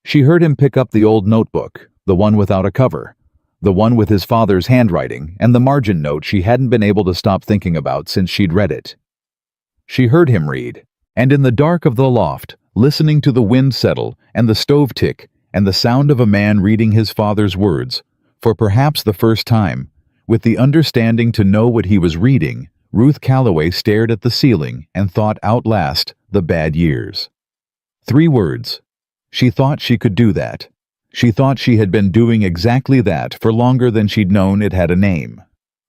Speaker 1: She heard him pick up the old notebook, the one without a cover, the one with his father's handwriting and the margin note she hadn't been able to stop thinking about since she'd read it. She heard him read, and in the dark of the loft, listening to the wind settle and the stove tick and the sound of a man reading his father's words, for perhaps the first time, with the understanding to know what he was reading, Ruth Calloway stared at the ceiling and thought out last the bad years. 3 words. She thought she could do that. She thought she had been doing exactly that for longer than she'd known it had a name.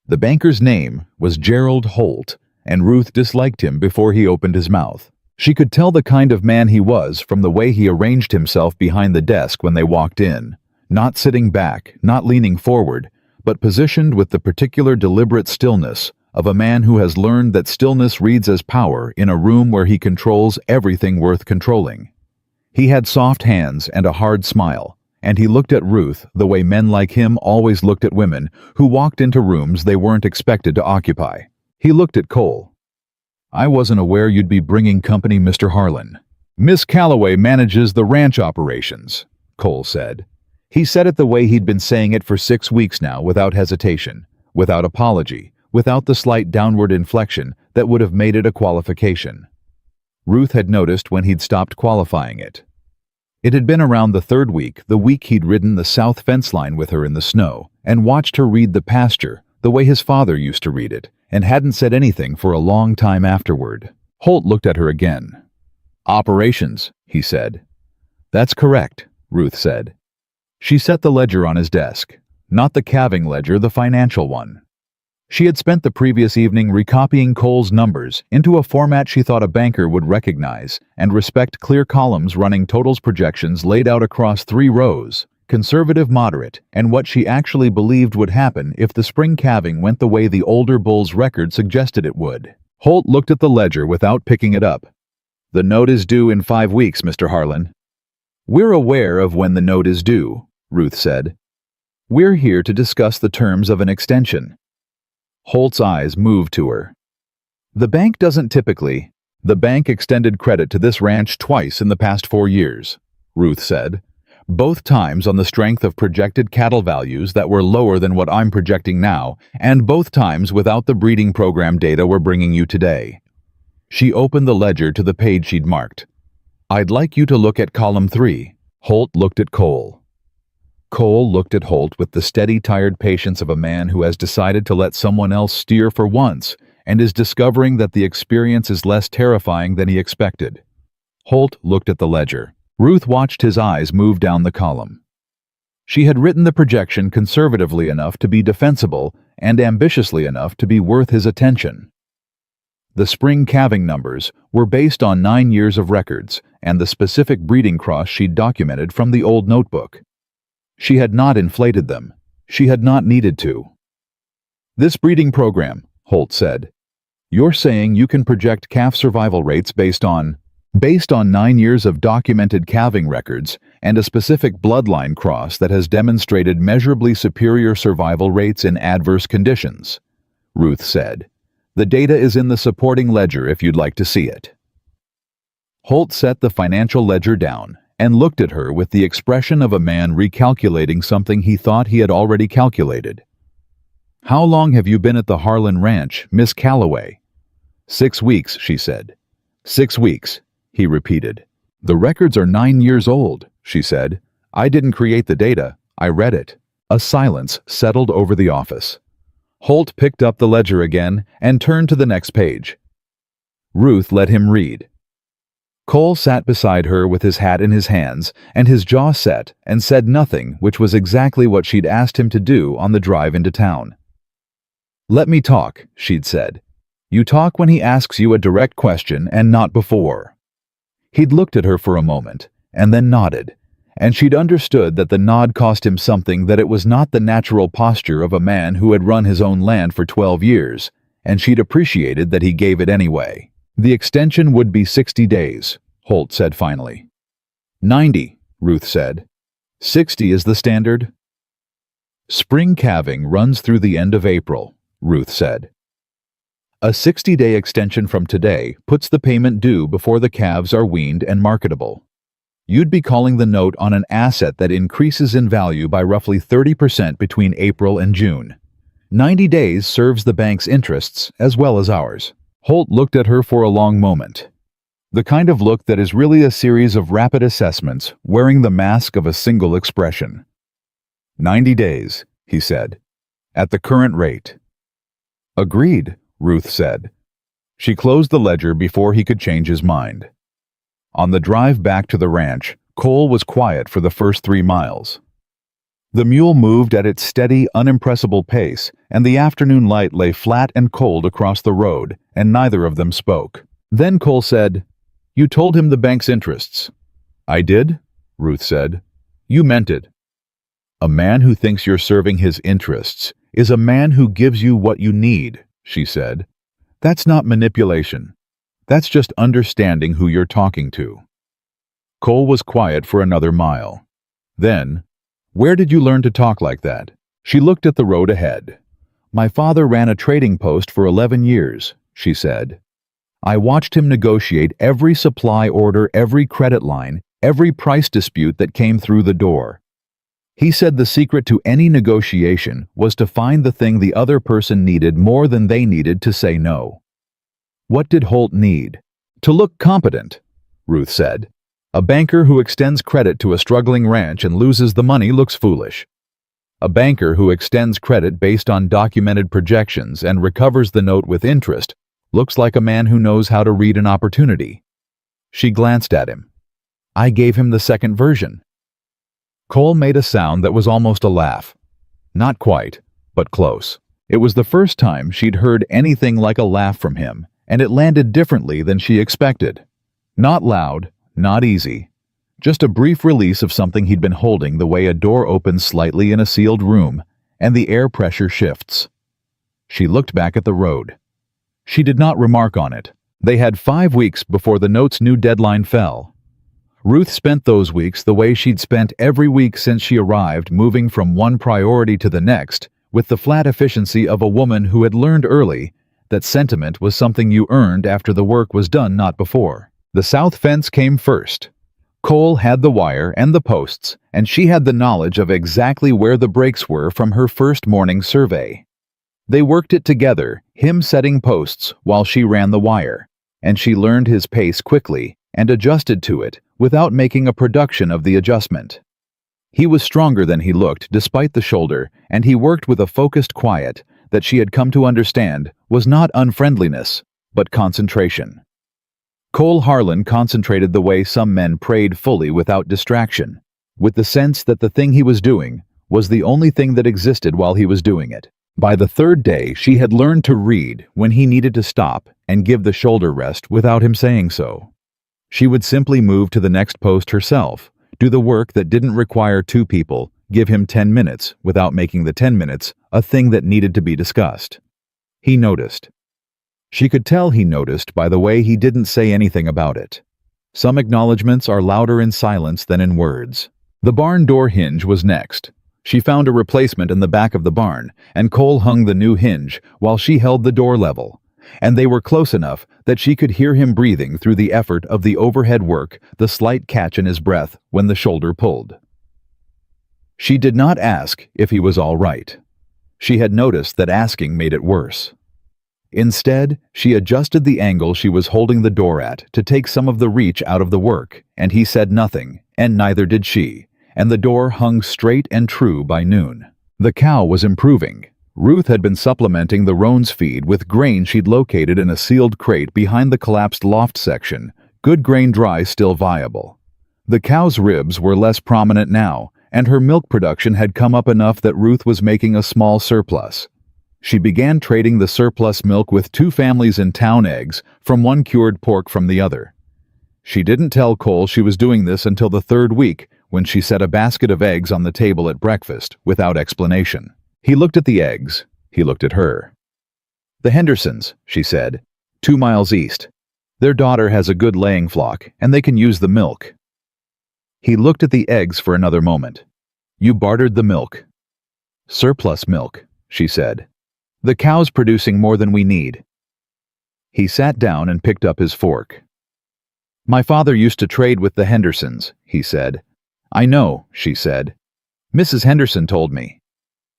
Speaker 1: The banker's name was Gerald Holt, and Ruth disliked him before he opened his mouth. She could tell the kind of man he was from the way he arranged himself behind the desk when they walked in, not sitting back, not leaning forward, but positioned with the particular deliberate stillness of a man who has learned that stillness reads as power in a room where he controls everything worth controlling. He had soft hands and a hard smile, and he looked at Ruth the way men like him always looked at women who walked into rooms they weren't expected to occupy. He looked at Cole. "I wasn't aware you'd be bringing company, Mr. Harlan." "Miss Calloway manages the ranch operations," Cole said. He said it the way he'd been saying it for 6 weeks now, without hesitation, without apology, without the slight downward inflection that would have made it a qualification. Ruth had noticed when he'd stopped qualifying it. It had been around the 3rd week, the week he'd ridden the south fence line with her in the snow, and watched her read the pasture the way his father used to read it, and hadn't said anything for a long time afterward. Holt looked at her again. "Operations," he said. "That's correct," Ruth said. She set the ledger on his desk, not the calving ledger, the financial one. She had spent the previous evening recopying Cole's numbers into a format she thought a banker would recognize and respect, clear columns running totals projections laid out across 3 rows, conservative, moderate, and what she actually believed would happen if the spring calving went the way the older bull's record suggested it would. Holt looked at the ledger without picking it up. "The note is due in 5 weeks, Mr. Harlan." "We're aware of when the note is due," Ruth said. "We're here to discuss the terms of an extension." Holt's eyes moved to her. "The bank doesn't typically—" "The bank extended credit to this ranch twice in the past 4 years," Ruth said. Both times on the strength of projected cattle values that were lower than what I'm projecting now, and both times without the breeding program data we're bringing you today. She opened the ledger to the page she'd marked. I'd like you to look at column 3. Holt looked at Cole. Cole looked at Holt with the steady, tired patience of a man who has decided to let someone else steer for once and is discovering that the experience is less terrifying than he expected. Holt looked at the ledger. Ruth watched his eyes move down the column. She had written the projection conservatively enough to be defensible and ambitiously enough to be worth his attention. The spring calving numbers were based on 9 years of records and the specific breeding cross she'd documented from the old notebook. She had not inflated them. She had not needed to. This breeding program, Holt said. You're saying you can project calf survival rates based on 9 years of documented calving records and a specific bloodline cross that has demonstrated measurably superior survival rates in adverse conditions, Ruth said. The data is in the supporting ledger if you'd like to see it. Holt set the financial ledger down and looked at her with the expression of a man recalculating something he thought he had already calculated. How long have you been at the Harlan Ranch, Miss Calloway? 6 weeks, she said. 6 weeks. He repeated. The records are 9 years old, she said. I didn't create the data. I read it. A silence settled over the office. Holt picked up the ledger again and turned to the next page. Ruth let him read. Cole sat beside her with his hat in his hands and his jaw set and said nothing, which was exactly what she'd asked him to do on the drive into town. Let me talk, she'd said. You talk when he asks you a direct question and not before. He'd looked at her for a moment, and then nodded, and she'd understood that the nod cost him something, that it was not the natural posture of a man who had run his own land for 12 years, and she'd appreciated that he gave it anyway. The extension would be 60 days, Holt said finally. 90, Ruth said. 60 is the standard? Spring calving runs through the end of April, Ruth said. A 60-day extension from today puts the payment due before the calves are weaned and marketable. You'd be calling the note on an asset that increases in value by roughly 30% between April and June. 90 days serves the bank's interests as well as ours. Holt looked at her for a long moment. The kind of look that is really a series of rapid assessments wearing the mask of a single expression. 90 days, he said, at the current rate. Agreed, Ruth said. She closed the ledger before he could change his mind. On the drive back to the ranch, Cole was quiet for the first 3 miles. The mule moved at its steady, unimpressible pace, and the afternoon light lay flat and cold across the road, and neither of them spoke. Then Cole said, You told him the bank's interests. I did, Ruth said. You meant it. A man who thinks you're serving his interests is a man who gives you what you need, she said. That's not manipulation. That's just understanding who you're talking to. Cole was quiet for another mile. Then, where did you learn to talk like that? She looked at the road ahead. My father ran a trading post for 11 years, she said. I watched him negotiate every supply order, every credit line, every price dispute that came through the door. He said the secret to any negotiation was to find the thing the other person needed more than they needed to say no. What did Holt need? To look competent, Ruth said. A banker who extends credit to a struggling ranch and loses the money looks foolish. A banker who extends credit based on documented projections and recovers the note with interest looks like a man who knows how to read an opportunity. She glanced at him. I gave him the second version. Cole made a sound that was almost a laugh. Not quite, but close. It was the first time she'd heard anything like a laugh from him, and it landed differently than she expected. Not loud, not easy. Just a brief release of something he'd been holding, the way a door opens slightly in a sealed room, and the air pressure shifts. She looked back at the road. She did not remark on it. They had 5 weeks before the note's new deadline fell. Ruth spent those weeks the way she'd spent every week since she arrived, moving from one priority to the next, with the flat efficiency of a woman who had learned early that sentiment was something you earned after the work was done, not before. The south fence came first. Cole had the wire and the posts, and she had the knowledge of exactly where the breaks were from her first morning survey. They worked it together, him setting posts while she ran the wire, and she learned his pace quickly and adjusted to it without making a production of the adjustment. He was stronger than he looked despite the shoulder, and he worked with a focused quiet that she had come to understand was not unfriendliness, but concentration. Cole Harlan concentrated the way some men prayed fully without distraction, with the sense that the thing he was doing was the only thing that existed while he was doing it. By the third day, she had learned to read when he needed to stop and give the shoulder rest without him saying so. She would simply move to the next post herself, do the work that didn't require two people, give him 10 minutes without making the 10 minutes a thing that needed to be discussed. He noticed. She could tell he noticed by the way he didn't say anything about it. Some acknowledgments are louder in silence than in words. The barn door hinge was next. She found a replacement in the back of the barn, and Cole hung the new hinge while she held the door level, and they were close enough that she could hear him breathing through the effort of the overhead work, the slight catch in his breath when the shoulder pulled. She did not ask if he was all right. She had noticed that asking made it worse. Instead, she adjusted the angle she was holding the door at to take some of the reach out of the work, and he said nothing, and neither did she, and the door hung straight and true by noon. The cow was improving. Ruth had been supplementing the roan's feed with grain she'd located in a sealed crate behind the collapsed loft section, good grain dry still viable. The cow's ribs were less prominent now, and her milk production had come up enough that Ruth was making a small surplus. She began trading the surplus milk with two families in town eggs from one cured pork from the other. She didn't tell Cole she was doing this until the third week, when she set a basket of eggs on the table at breakfast, without explanation. He looked at the eggs. He looked at her. "The Hendersons," she said, 2 miles east. "Their daughter has a good laying flock, and they can use the milk." He looked at the eggs for another moment. "You bartered the milk." "Surplus milk," she said. "The cow's producing more than we need." He sat down and picked up his fork. "My father used to trade with the Hendersons," he said. "I know," she said. "Mrs. Henderson told me."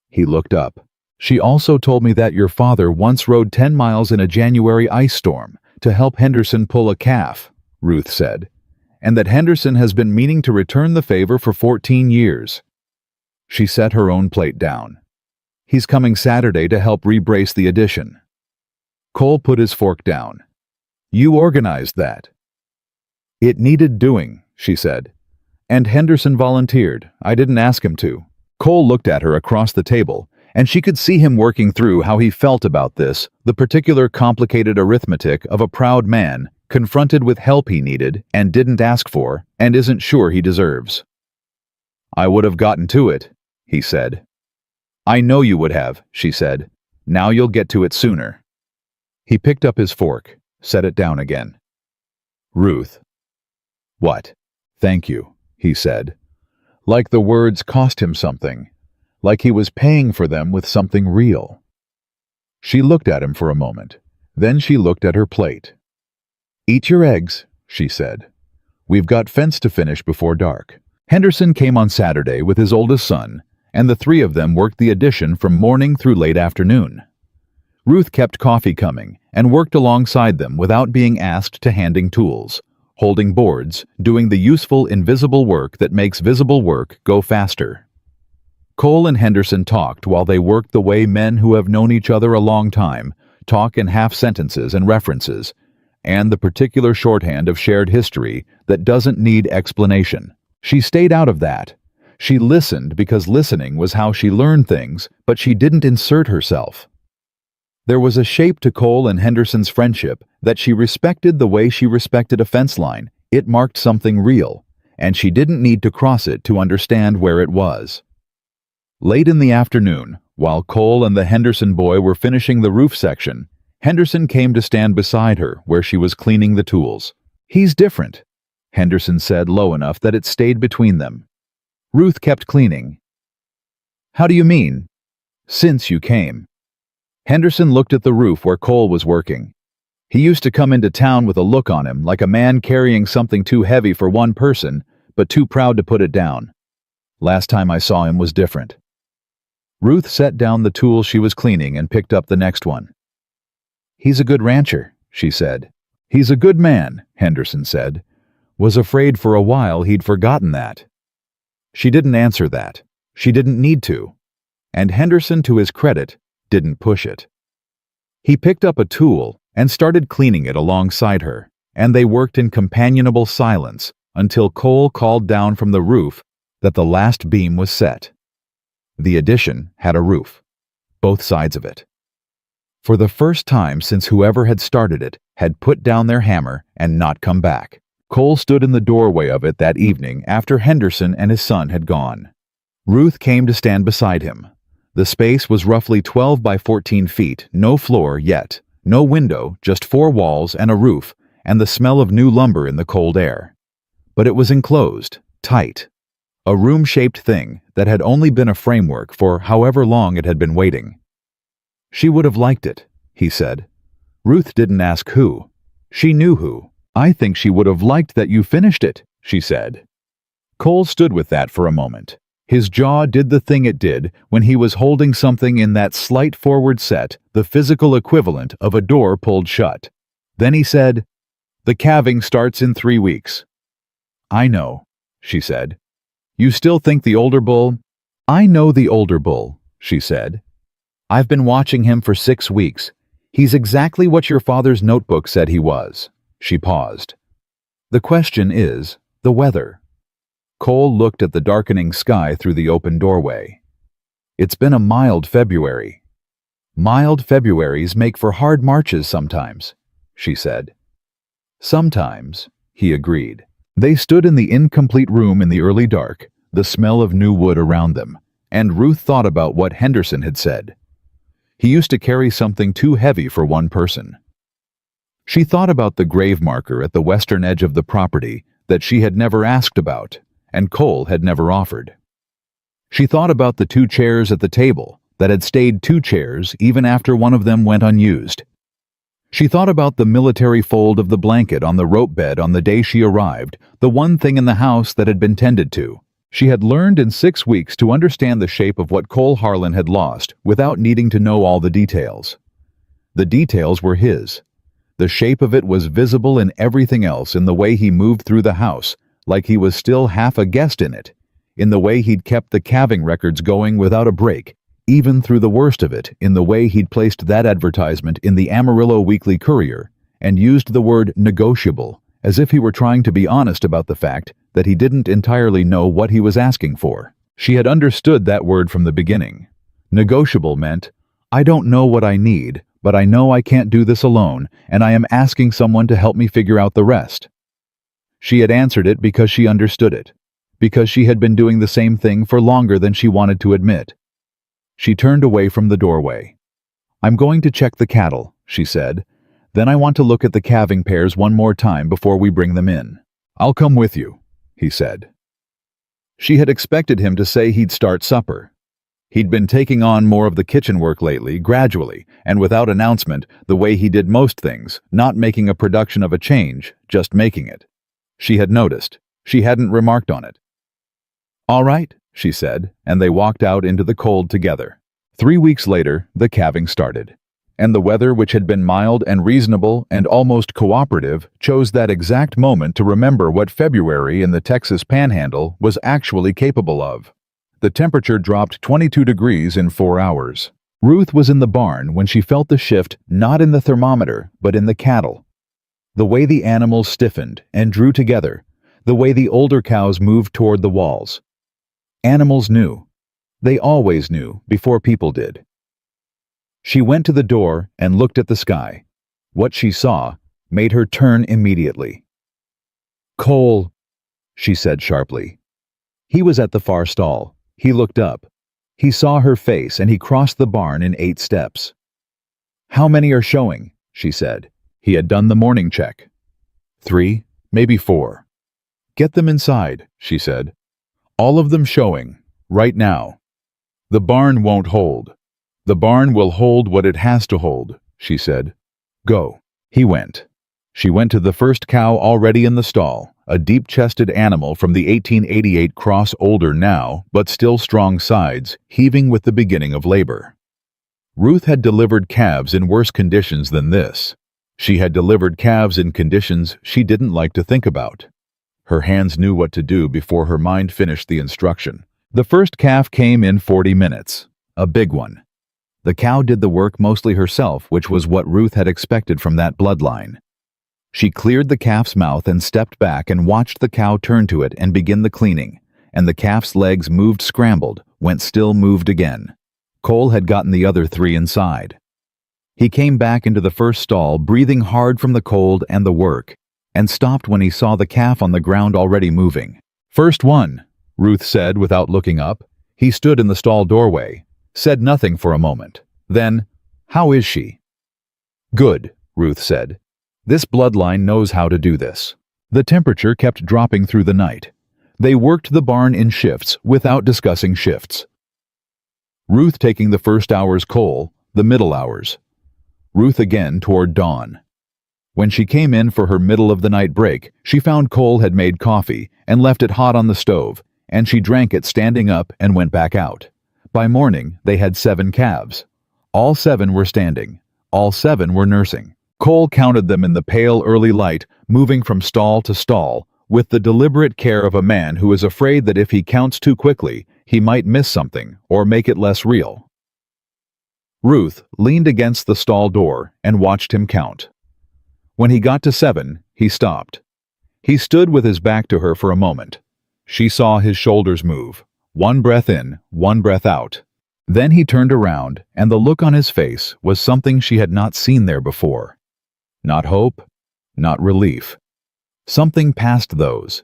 Speaker 1: He looked up. "She also told me that your father once rode 10 miles in a January ice storm to help Henderson pull a calf," Ruth said, "and that Henderson has been meaning to return the favor for 14 years. She set her own plate down. "He's coming Saturday to help rebrace the addition." Cole put his fork down. "You organized that." "It needed doing," she said. "And Henderson volunteered. I didn't ask him to." Cole looked at her across the table, and she could see him working through how he felt about this, the particular complicated arithmetic of a proud man confronted with help he needed and didn't ask for and isn't sure he deserves. "I would have gotten to it," he said. "I know you would have," she said. "Now you'll get to it sooner." He picked up his fork, set it down again. "Ruth." "What?" "Thank you," he said. Like the words cost him something, like he was paying for them with something real. She looked at him for a moment. Then she looked at her plate. "Eat your eggs," she said. "We've got fence to finish before dark." Henderson came on Saturday with his oldest son, and the three of them worked the addition from morning through late afternoon. Ruth kept coffee coming and worked alongside them without being asked to handing tools, holding boards, doing the useful invisible work that makes visible work go faster. Cole and Henderson talked while they worked the way men who have known each other a long time talk in half sentences and references, and the particular shorthand of shared history that doesn't need explanation. She stayed out of that. She listened because listening was how she learned things, but she didn't insert herself. There was a shape to Cole and Henderson's friendship that she respected the way she respected a fence line. It marked something real, and she didn't need to cross it to understand where it was. Late in the afternoon, while Cole and the Henderson boy were finishing the roof section, Henderson came to stand beside her where she was cleaning the tools. "He's different," Henderson said low enough that it stayed between them. Ruth kept cleaning. "How do you mean?" "Since you came." Henderson looked at the roof where Cole was working. He used to come into town with a look on him like a man carrying something too heavy for one person, but too proud to put it down. Last time I saw him was different. Ruth set down the tool she was cleaning and picked up the next one. "He's a good rancher," she said. "He's a good man," Henderson said. Was afraid for a while he'd forgotten that. She didn't answer that. She didn't need to. And Henderson, to his credit, didn't push it. He picked up a tool and started cleaning it alongside her, and they worked in companionable silence until Cole called down from the roof that the last beam was set. The addition had a roof, both sides of it. For the first time since whoever had started it had put down their hammer and not come back, Cole stood in the doorway of it that evening after Henderson and his son had gone. Ruth came to stand beside him. The space was roughly 12 by 14 feet, no floor yet, no window, just 4 walls and a roof, and the smell of new lumber in the cold air. But it was enclosed, tight. A room-shaped thing that had only been a framework for however long it had been waiting. She would have liked it, he said. Ruth didn't ask who. She knew who. "I think she would have liked that you finished it," she said. Cole stood with that for a moment. His jaw did the thing it did when he was holding something in that slight forward set, the physical equivalent of a door pulled shut. Then he said, "The calving starts in 3 weeks." "I know," she said. "You still think the older bull?" "I know the older bull," she said. "I've been watching him for 6 weeks. He's exactly what your father's notebook said he was." She paused. "The question is, the weather." Cole looked at the darkening sky through the open doorway. "It's been a mild February." "Mild Februaries make for hard marches sometimes," she said. "Sometimes," he agreed. They stood in the incomplete room in the early dark, the smell of new wood around them, and Ruth thought about what Henderson had said. He used to carry something too heavy for one person. She thought about the grave marker at the western edge of the property that she had never asked about, and Cole had never offered. She thought about the 2 chairs at the table that had stayed 2 chairs even after one of them went unused. She thought about the military fold of the blanket on the rope bed on the day she arrived, the one thing in the house that had been tended to. She had learned in 6 weeks to understand the shape of what Cole Harlan had lost without needing to know all the details. The details were his. The shape of it was visible in everything else, in the way he moved through the house, like he was still half a guest in it, in the way he'd kept the calving records going without a break, even through the worst of it, in the way he'd placed that advertisement in the Amarillo Weekly Courier and used the word negotiable, as if he were trying to be honest about the fact that he didn't entirely know what he was asking for. She had understood that word from the beginning. Negotiable meant, "I don't know what I need, but I know I can't do this alone, and I am asking someone to help me figure out the rest." She had answered it because she understood it, because she had been doing the same thing for longer than she wanted to admit. She turned away from the doorway. "I'm going to check the cattle," she said. "Then I want to look at the calving pairs one more time before we bring them in." "I'll come with you," he said. She had expected him to say he'd start supper. He'd been taking on more of the kitchen work lately, gradually, and without announcement, the way he did most things, not making a production of a change, just making it. She had noticed. She hadn't remarked on it. "All right," she said, and they walked out into the cold together. 3 weeks later, the calving started. And the weather, which had been mild and reasonable and almost cooperative, chose that exact moment to remember what February in the Texas Panhandle was actually capable of. The temperature dropped 22 degrees in 4 hours. Ruth was in the barn when she felt the shift not in the thermometer, but in the cattle. The way the animals stiffened and drew together, the way the older cows moved toward the walls. Animals knew. They always knew, before people did. She went to the door and looked at the sky. What she saw made her turn immediately. "Cole," she said sharply. He was at the far stall. He looked up. He saw her face and he crossed the barn in 8 steps. "How many are showing?" she said. He had done the morning check. 3, maybe 4. "Get them inside," she said. "All of them showing, right now." "The barn won't hold." "The barn will hold what it has to hold," she said. "Go." He went. She went to the first cow already in the stall, a deep-chested animal from the 1888 cross, older now, but still strong sides, heaving with the beginning of labor. Ruth had delivered calves in worse conditions than this. She had delivered calves in conditions she didn't like to think about. Her hands knew what to do before her mind finished the instruction. The first calf came in 40 minutes, a big one. The cow did the work mostly herself, which was what Ruth had expected from that bloodline. She cleared the calf's mouth and stepped back and watched the cow turn to it and begin the cleaning, and the calf's legs moved, scrambled, went still, moved again. Cole had gotten the other 3 inside. He came back into the first stall, breathing hard from the cold and the work, and stopped when he saw the calf on the ground already moving. "First one," Ruth said without looking up. He stood in the stall doorway, said nothing for a moment. Then, "How is she?" "Good," Ruth said. "This bloodline knows how to do this." The temperature kept dropping through the night. They worked the barn in shifts without discussing shifts. Ruth taking the first hours, Cole the middle hours. Ruth again toward dawn. When she came in for her middle-of-the-night break, she found Cole had made coffee and left it hot on the stove, and she drank it standing up and went back out. By morning, they had 7 calves. All 7 were standing. All 7 were nursing. Cole counted them in the pale early light, moving from stall to stall, with the deliberate care of a man who is afraid that if he counts too quickly, he might miss something or make it less real. Ruth leaned against the stall door and watched him count. When he got to 7, he stopped. He stood with his back to her for a moment. She saw his shoulders move. 1 breath in, 1 breath out. Then he turned around, and the look on his face was something she had not seen there before. Not hope, not relief. Something past those.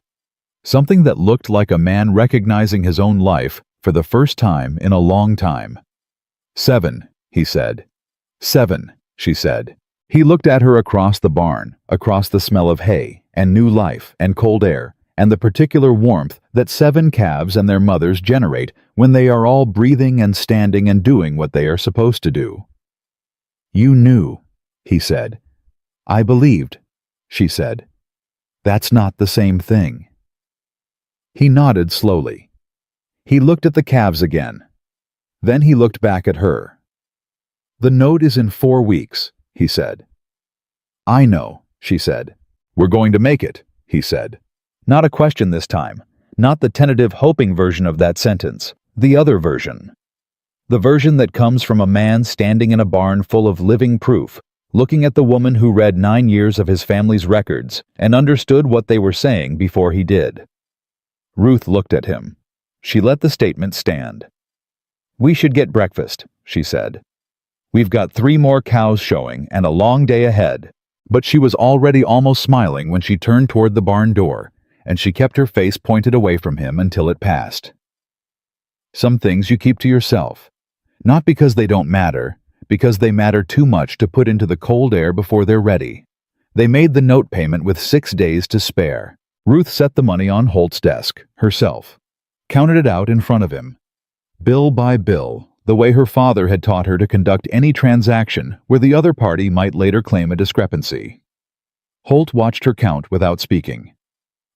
Speaker 1: Something that looked like a man recognizing his own life for the first time in a long time. 7, he said. 7, she said. He looked at her across the barn, across the smell of hay, and new life, and cold air, and the particular warmth that 7 calves and their mothers generate when they are all breathing and standing and doing what they are supposed to do. "You knew," he said. "I believed," she said. "That's not the same thing." He nodded slowly. He looked at the calves again. Then he looked back at her. "The note is in 4 weeks, he said. "I know," she said. "We're going to make it," he said. Not a question this time. Not the tentative hoping version of that sentence. The other version. The version that comes from a man standing in a barn full of living proof, looking at the woman who read 9 years of his family's records and understood what they were saying before he did. Ruth looked at him. She let the statement stand. "We should get breakfast," she said. "We've got 3 more cows showing and a long day ahead." But she was already almost smiling when she turned toward the barn door, and she kept her face pointed away from him until it passed. Some things you keep to yourself, not because they don't matter, because they matter too much to put into the cold air before they're ready. They made the note payment with 6 days to spare. Ruth set the money on Holt's desk, herself, counted it out in front of him, bill by bill, the way her father had taught her to conduct any transaction where the other party might later claim a discrepancy. Holt watched her count without speaking.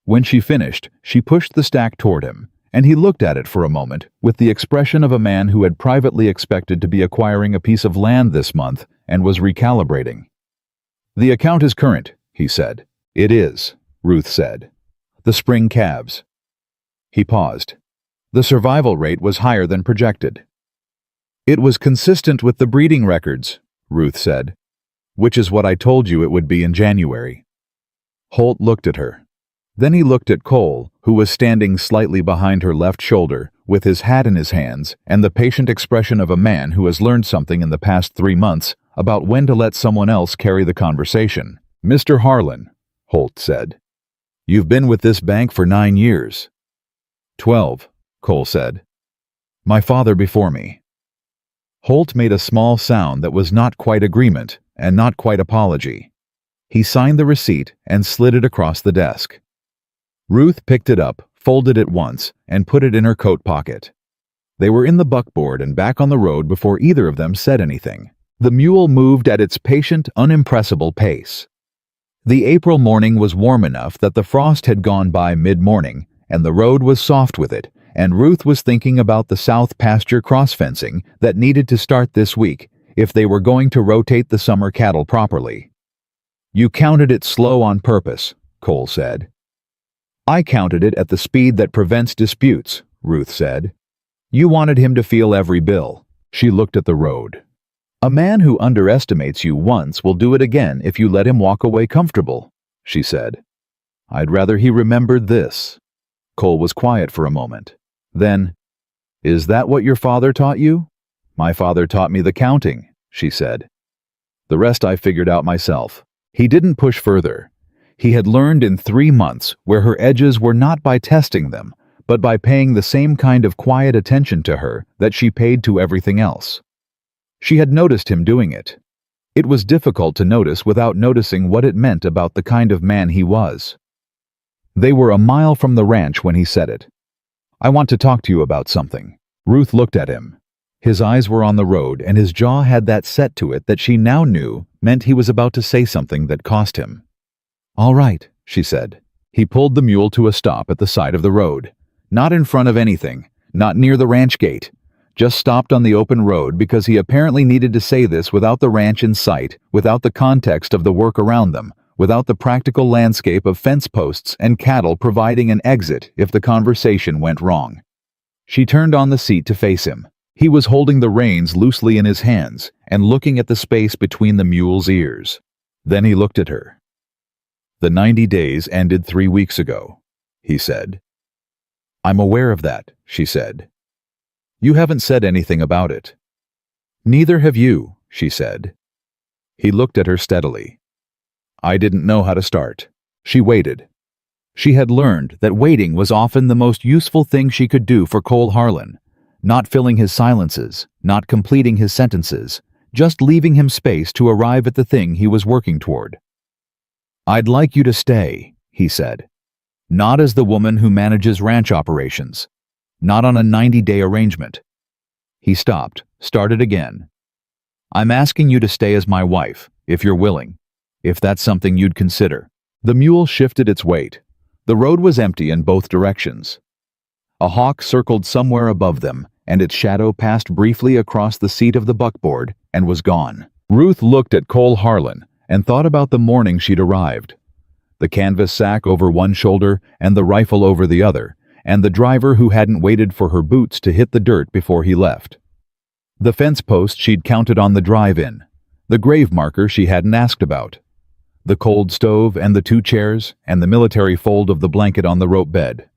Speaker 1: When she finished, she pushed the stack toward him, and he looked at it for a moment with the expression of a man who had privately expected to be acquiring a piece of land this month and was recalibrating. "The account is current," he said. "It is," Ruth said. "The spring calves." He paused. "The survival rate was higher than projected." "It was consistent with the breeding records," Ruth said, "which is what I told you it would be in January." Holt looked at her. Then he looked at Cole, who was standing slightly behind her left shoulder, with his hat in his hands and the patient expression of a man who has learned something in the past 3 months about when to let someone else carry the conversation. "Mr. Harlan," Holt said, "you've been with this bank for 9 years. 12, Cole said. "My father before me." Holt made a small sound that was not quite agreement and not quite apology. He signed the receipt and slid it across the desk. Ruth picked it up, folded it once, and put it in her coat pocket. They were in the buckboard and back on the road before either of them said anything. The mule moved at its patient, unimpressible pace. The April morning was warm enough that the frost had gone by mid-morning, and the road was soft with it, and Ruth was thinking about the south pasture cross-fencing that needed to start this week if they were going to rotate the summer cattle properly. "You counted it slow on purpose," Cole said. "I counted it at the speed that prevents disputes," Ruth said. "You wanted him to feel every bill." She looked at the road. "A man who underestimates you once will do it again if you let him walk away comfortable," she said. "I'd rather he remembered this." Cole was quiet for a moment. Then, "Is that what your father taught you?" "My father taught me the counting," she said. "The rest I figured out myself." He didn't push further. He had learned in 3 months where her edges were not by testing them, but by paying the same kind of quiet attention to her that she paid to everything else. She had noticed him doing it. It was difficult to notice without noticing what it meant about the kind of man he was. They were a mile from the ranch when he said it. "I want to talk to you about something." Ruth looked at him. His eyes were on the road, and his jaw had that set to it that she now knew meant he was about to say something that cost him. "All right," she said. He pulled the mule to a stop at the side of the road. Not in front of anything, not near the ranch gate. Just stopped on the open road because he apparently needed to say this without the ranch in sight, without the context of the work around them, without the practical landscape of fence posts and cattle providing an exit if the conversation went wrong. She turned on the seat to face him. He was holding the reins loosely in his hands and looking at the space between the mule's ears. Then he looked at her. "The 90 days ended 3 weeks ago," he said. "I'm aware of that," she said. "You haven't said anything about it." "Neither have you," she said. He looked at her steadily. "I didn't know how to start." She waited. She had learned that waiting was often the most useful thing she could do for Cole Harlan, not filling his silences, not completing his sentences, just leaving him space to arrive at the thing he was working toward. "I'd like you to stay," he said. "Not as the woman who manages ranch operations. Not on a 90-day arrangement." He stopped, started again. "I'm asking you to stay as my wife, if you're willing, if that's something you'd consider." The mule shifted its weight. The road was empty in both directions. A hawk circled somewhere above them, and its shadow passed briefly across the seat of the buckboard and was gone. Ruth looked at Cole Harlan and thought about the morning she'd arrived. The canvas sack over one shoulder and the rifle over the other, and the driver who hadn't waited for her boots to hit the dirt before he left. The fence post she'd counted on the drive-in, the grave marker she hadn't asked about, the cold stove and the 2 chairs and the military fold of the blanket on the rope bed,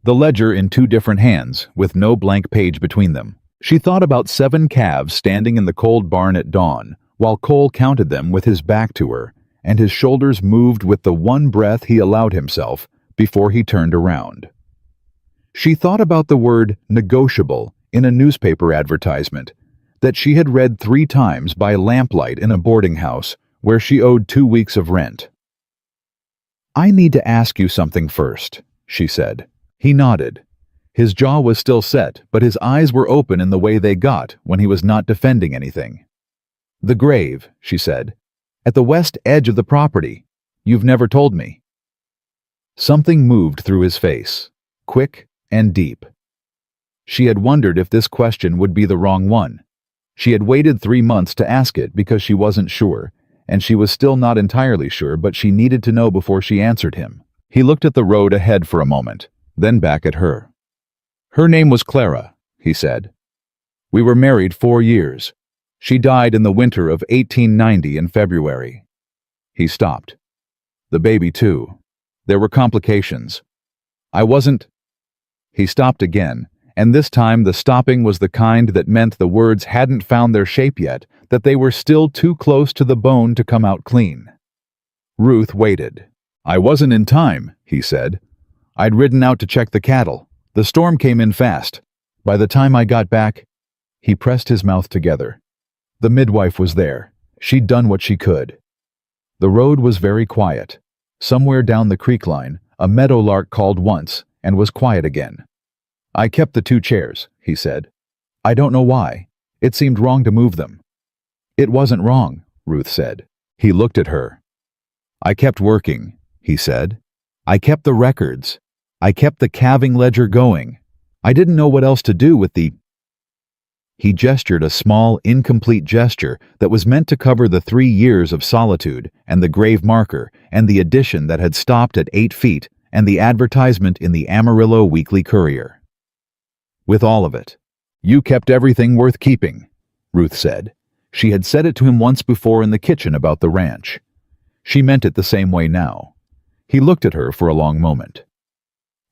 Speaker 1: the ledger in 2 different hands with no blank page between them. She thought about 7 calves standing in the cold barn at dawn, while Cole counted them with his back to her, and his shoulders moved with the one breath he allowed himself before he turned around. She thought about the word negotiable in a newspaper advertisement that she had read 3 times by lamplight in a boarding house where she owed 2 weeks of rent. "I need to ask you something first," she said. He nodded. His jaw was still set, but his eyes were open in the way they got when he was not defending anything. "The grave," she said. "At the west edge of the property. You've never told me." Something moved through his face, quick and deep. She had wondered if this question would be the wrong one. She had waited 3 months to ask it because she wasn't sure, and she was still not entirely sure, but she needed to know before she answered him. He looked at the road ahead for a moment, then back at her. "Her name was Clara," he said. "We were married 4 years. She died in the winter of 1890 in February." He stopped. "The baby, too. There were complications. I wasn't—" He stopped again, and this time the stopping was the kind that meant the words hadn't found their shape yet, that they were still too close to the bone to come out clean. Ruth waited. "I wasn't in time," he said. "I'd ridden out to check the cattle. The storm came in fast. By the time I got back—" He pressed his mouth together. The midwife was there. She'd done what she could. The road was very quiet. Somewhere down the creek line, a meadowlark called once and was quiet again. "I kept the 2 chairs," he said. "I don't know why. It seemed wrong to move them." "It wasn't wrong," Ruth said. He looked at her. I kept working, he said. I kept the records. I kept the calving ledger going. I didn't know what else to do with the... He gestured a small, incomplete gesture that was meant to cover the 3 years of solitude and the grave marker and the addition that had stopped at 8 feet and the advertisement in the Amarillo Weekly Courier. With all of it. You kept everything worth keeping, Ruth said. She had said it to him once before in the kitchen about the ranch. She meant it the same way now. He looked at her for a long moment.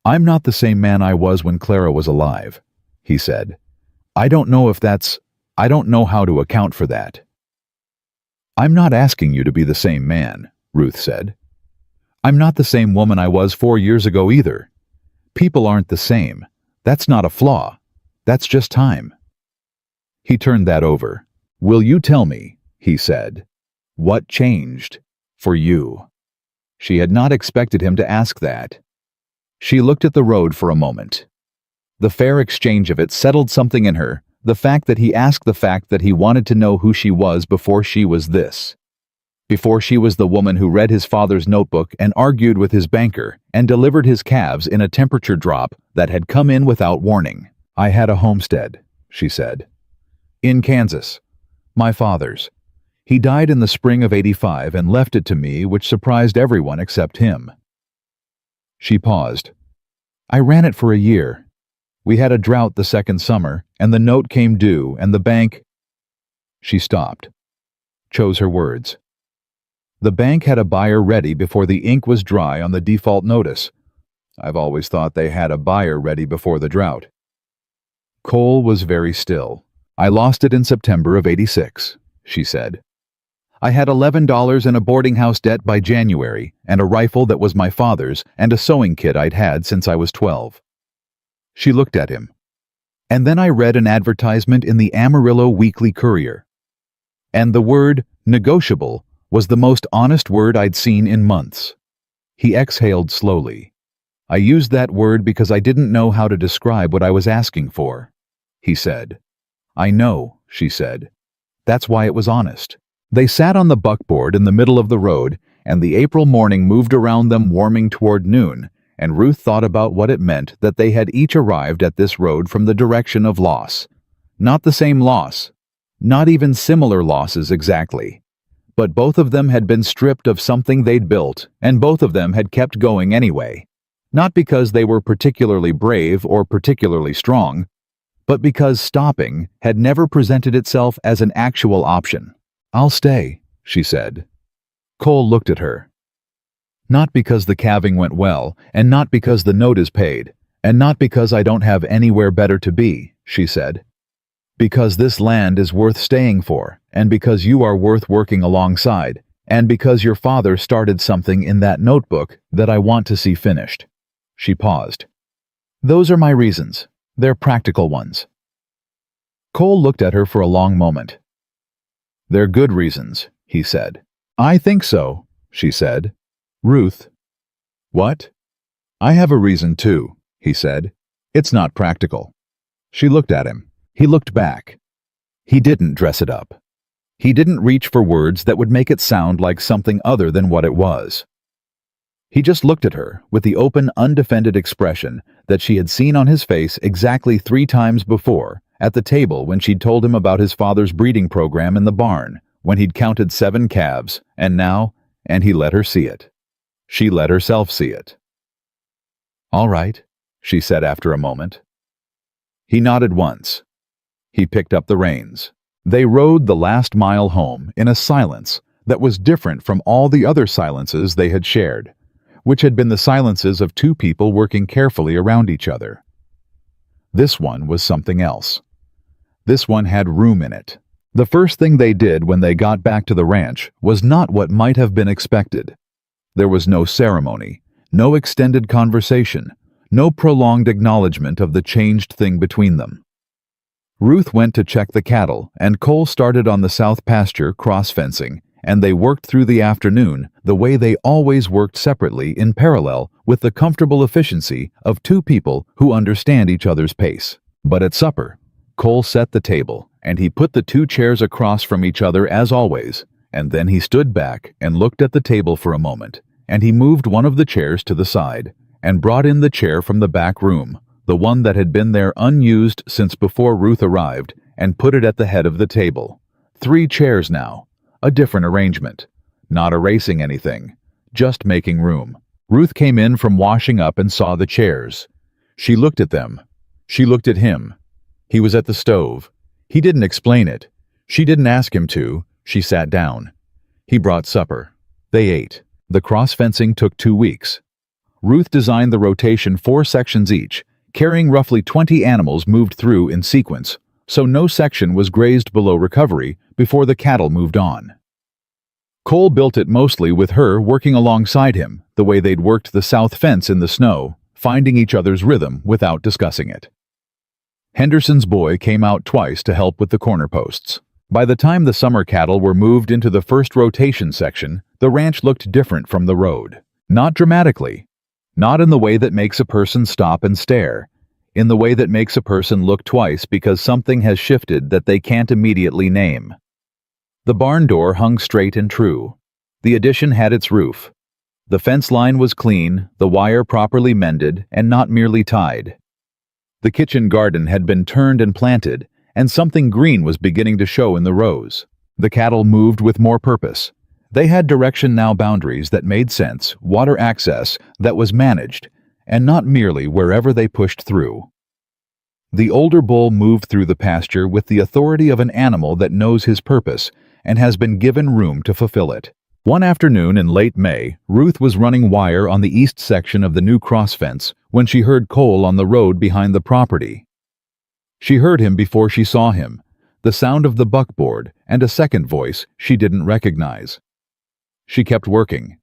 Speaker 1: I'm not the same man I was when Clara was alive, he said. I don't know how to account for that. I'm not asking you to be the same man, Ruth said. I'm not the same woman I was 4 years ago either. People aren't the same. That's not a flaw. That's just time. He turned that over. Will you tell me, he said, what changed for you? She had not expected him to ask that. She looked at the road for a moment. The fair exchange of it settled something in her, the fact that he asked the fact that he wanted to know who she was before she was this. Before she was the woman who read his father's notebook and argued with his banker and delivered his calves in a temperature drop that had come in without warning. I had a homestead, she said. In Kansas. My father's. He died in the spring of '85 and left it to me, which surprised everyone except him. She paused. I ran it for a year. We had a drought the second summer, and the note came due, and the bank... She stopped. Chose her words. The bank had a buyer ready before the ink was dry on the default notice. I've always thought they had a buyer ready before the drought. Cole was very still. I lost it in September of '86, she said. I had $11 in a boarding house debt by January, and a rifle that was my father's, and a sewing kit I'd had since I was 12. She looked at him. And then I read an advertisement in the Amarillo Weekly Courier. And the word negotiable was the most honest word I'd seen in months. He exhaled slowly. I used that word because I didn't know how to describe what I was asking for, he said. I know, she said. That's why it was honest. They sat on the buckboard in the middle of the road, and the April morning moved around them, warming toward noon, and Ruth thought about what it meant that they had each arrived at this road from the direction of loss. Not the same loss. Not even similar losses exactly. But both of them had been stripped of something they'd built, and both of them had kept going anyway. Not because they were particularly brave or particularly strong, but because stopping had never presented itself as an actual option. I'll stay, she said. Cole looked at her. Not because the calving went well, and not because the note is paid, and not because I don't have anywhere better to be, she said. Because this land is worth staying for, and because you are worth working alongside, and because your father started something in that notebook that I want to see finished. She paused. Those are my reasons. They're practical ones. Cole looked at her for a long moment. They're good reasons, he said. I think so, she said. Ruth. What? I have a reason too, he said. It's not practical. She looked at him. He looked back. He didn't dress it up. He didn't reach for words that would make it sound like something other than what it was. He just looked at her with the open, undefended expression that she had seen on his face exactly 3 times before, at the table when she'd told him about his father's breeding program in the barn, when he'd counted 7 calves, and he let her see it. She let herself see it. All right, she said after a moment. He nodded once. He picked up the reins. They rode the last mile home in a silence that was different from all the other silences they had shared, which had been the silences of 2 people working carefully around each other. This one was something else. This one had room in it. The first thing they did when they got back to the ranch was not what might have been expected. There was no ceremony, no extended conversation, no prolonged acknowledgement of the changed thing between them. Ruth went to check the cattle, and Cole started on the south pasture cross-fencing, and they worked through the afternoon the way they always worked separately in parallel with the comfortable efficiency of 2 people who understand each other's pace. But at supper, Cole set the table, and he put the 2 chairs across from each other as always, And then he stood back and looked at the table for a moment, and he moved one of the chairs to the side and brought in the chair from the back room, the one that had been there unused since before Ruth arrived, and put it at the head of the table. 3 chairs now, a different arrangement. Not erasing anything, just making room. Ruth came in from washing up and saw the chairs. She looked at them. She looked at him. He was at the stove. He didn't explain it. She didn't ask him to. She sat down. He brought supper. They ate. The cross-fencing took 2 weeks. Ruth designed the rotation 4 sections each, carrying roughly 20 animals moved through in sequence, so no section was grazed below recovery before the cattle moved on. Cole built it mostly with her working alongside him, the way they'd worked the south fence in the snow, finding each other's rhythm without discussing it. Henderson's boy came out twice to help with the corner posts. By the time the summer cattle were moved into the first rotation section, the ranch looked different from the road. Not dramatically. Not in the way that makes a person stop and stare. In the way that makes a person look twice because something has shifted that they can't immediately name. The barn door hung straight and true. The addition had its roof. The fence line was clean, the wire properly mended and not merely tied. The kitchen garden had been turned and planted, and something green was beginning to show in the rows. The cattle moved with more purpose. They had direction now, boundaries that made sense, water access that was managed, and not merely wherever they pushed through. The older bull moved through the pasture with the authority of an animal that knows his purpose and has been given room to fulfill it. One afternoon in late May, Ruth was running wire on the east section of the new cross fence when she heard Cole on the road behind the property. She heard him before she saw him, the sound of the buckboard and a second voice she didn't recognize. She kept working.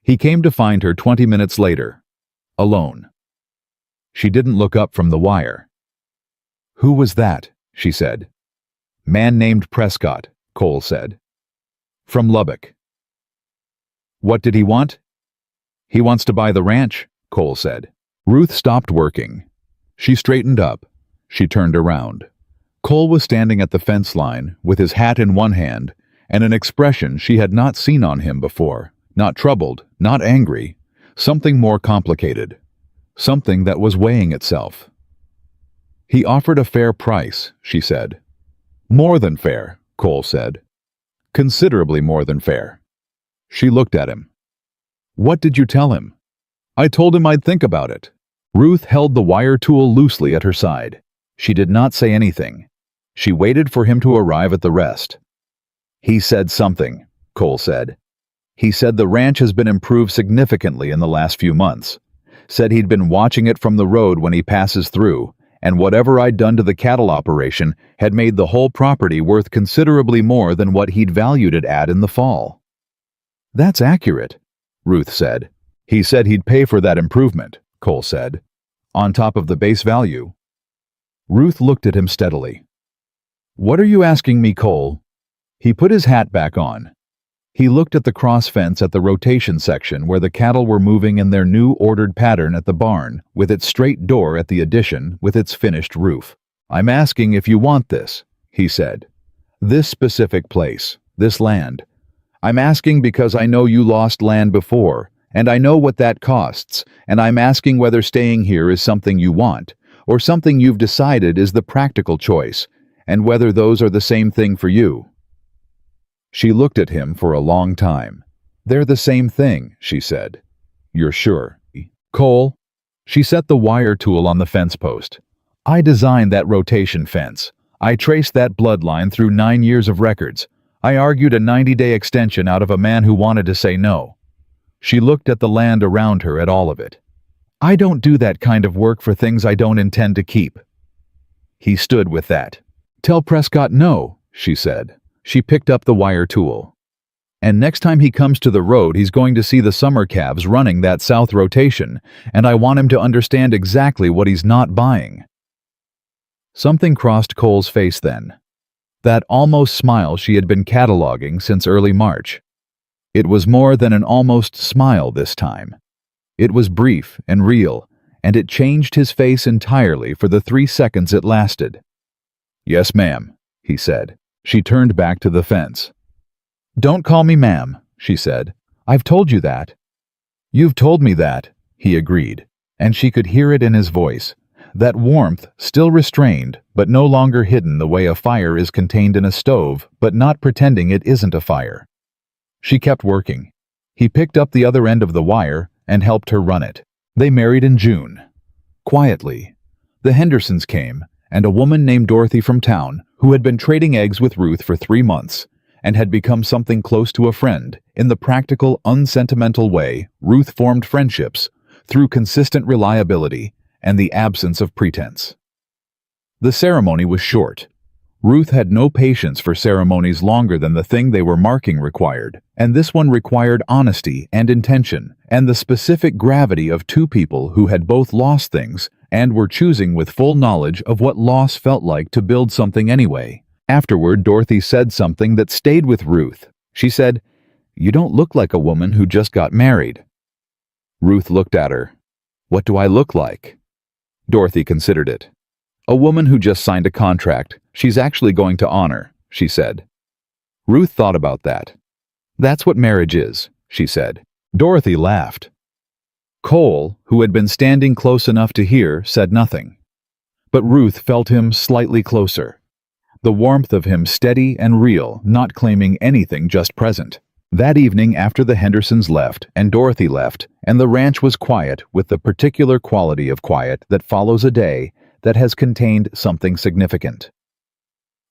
Speaker 1: He came to find her 20 minutes later, alone. She didn't look up from the wire. "Who was that?" she said. "Man named Prescott," Cole said. "From Lubbock." "What did he want?" "He wants to buy the ranch," Cole said. Ruth stopped working. She straightened up. She turned around. Cole was standing at the fence line with his hat in one hand and an expression she had not seen on him before. Not troubled, not angry. Something more complicated. Something that was weighing itself. "He offered a fair price," she said. "More than fair," Cole said. "Considerably more than fair." She looked at him. "What did you tell him?" "I told him I'd think about it." Ruth held the wire tool loosely at her side. She did not say anything. She waited for him to arrive at the rest. "He said something," Cole said. "He said the ranch has been improved significantly in the last few months. Said he'd been watching it from the road when he passes through, and whatever I'd done to the cattle operation had made the whole property worth considerably more than what he'd valued it at in the fall." "That's accurate," Ruth said. "He said he'd pay for that improvement," Cole said, "on top of the base value." Ruth looked at him steadily. "What are you asking me, Cole?" He put his hat back on. He looked at the cross fence at the rotation section where the cattle were moving in their new ordered pattern at the barn, with its straight door at the addition with its finished roof. "I'm asking if you want this," he said. "This specific place, this land. I'm asking because I know you lost land before, and I know what that costs, and I'm asking whether staying here is something you want, or something you've decided is the practical choice, and whether those are the same thing for you." She looked at him for a long time. "They're the same thing," she said. "You're sure?" "Cole?" She set the wire tool on the fence post. "I designed that rotation fence. I traced that bloodline through 9 years of records. I argued a 90-day extension out of a man who wanted to say no." She looked at the land around her, at all of it. "I don't do that kind of work for things I don't intend to keep." He stood with that. "Tell Prescott no," she said. She picked up the wire tool. "And next time he comes to the road, he's going to see the summer calves running that south rotation, and I want him to understand exactly what he's not buying." Something crossed Cole's face then. That almost smile she had been cataloging since early March. It was more than an almost smile this time. It was brief and real, and it changed his face entirely for the 3 seconds it lasted. "Yes, ma'am," he said. She turned back to the fence. "Don't call me ma'am," she said. "I've told you that." "You've told me that," he agreed, and she could hear it in his voice. That warmth, still restrained, but no longer hidden the way a fire is contained in a stove, but not pretending it isn't a fire. She kept working. He picked up the other end of the wire and helped her run it. They married in June. Quietly. The Hendersons came, and a woman named Dorothy from town, who had been trading eggs with Ruth for 3 months, and had become something close to a friend. In the practical, unsentimental way, Ruth formed friendships through consistent reliability and the absence of pretense. The ceremony was short. Ruth had no patience for ceremonies longer than the thing they were marking required, and this one required honesty and intention, and the specific gravity of two people who had both lost things and were choosing with full knowledge of what loss felt like to build something anyway. Afterward, Dorothy said something that stayed with Ruth. She said, "You don't look like a woman who just got married." Ruth looked at her. "What do I look like?" Dorothy considered it. "A woman who just signed a contract she's actually going to honor," she said. Ruth thought about that. "That's what marriage is," she said. Dorothy laughed. Cole, who had been standing close enough to hear, said nothing. But Ruth felt him slightly closer. The warmth of him steady and real, not claiming anything, just present. That evening, after the Hendersons left and Dorothy left, and the ranch was quiet with the particular quality of quiet that follows a day that has contained something significant.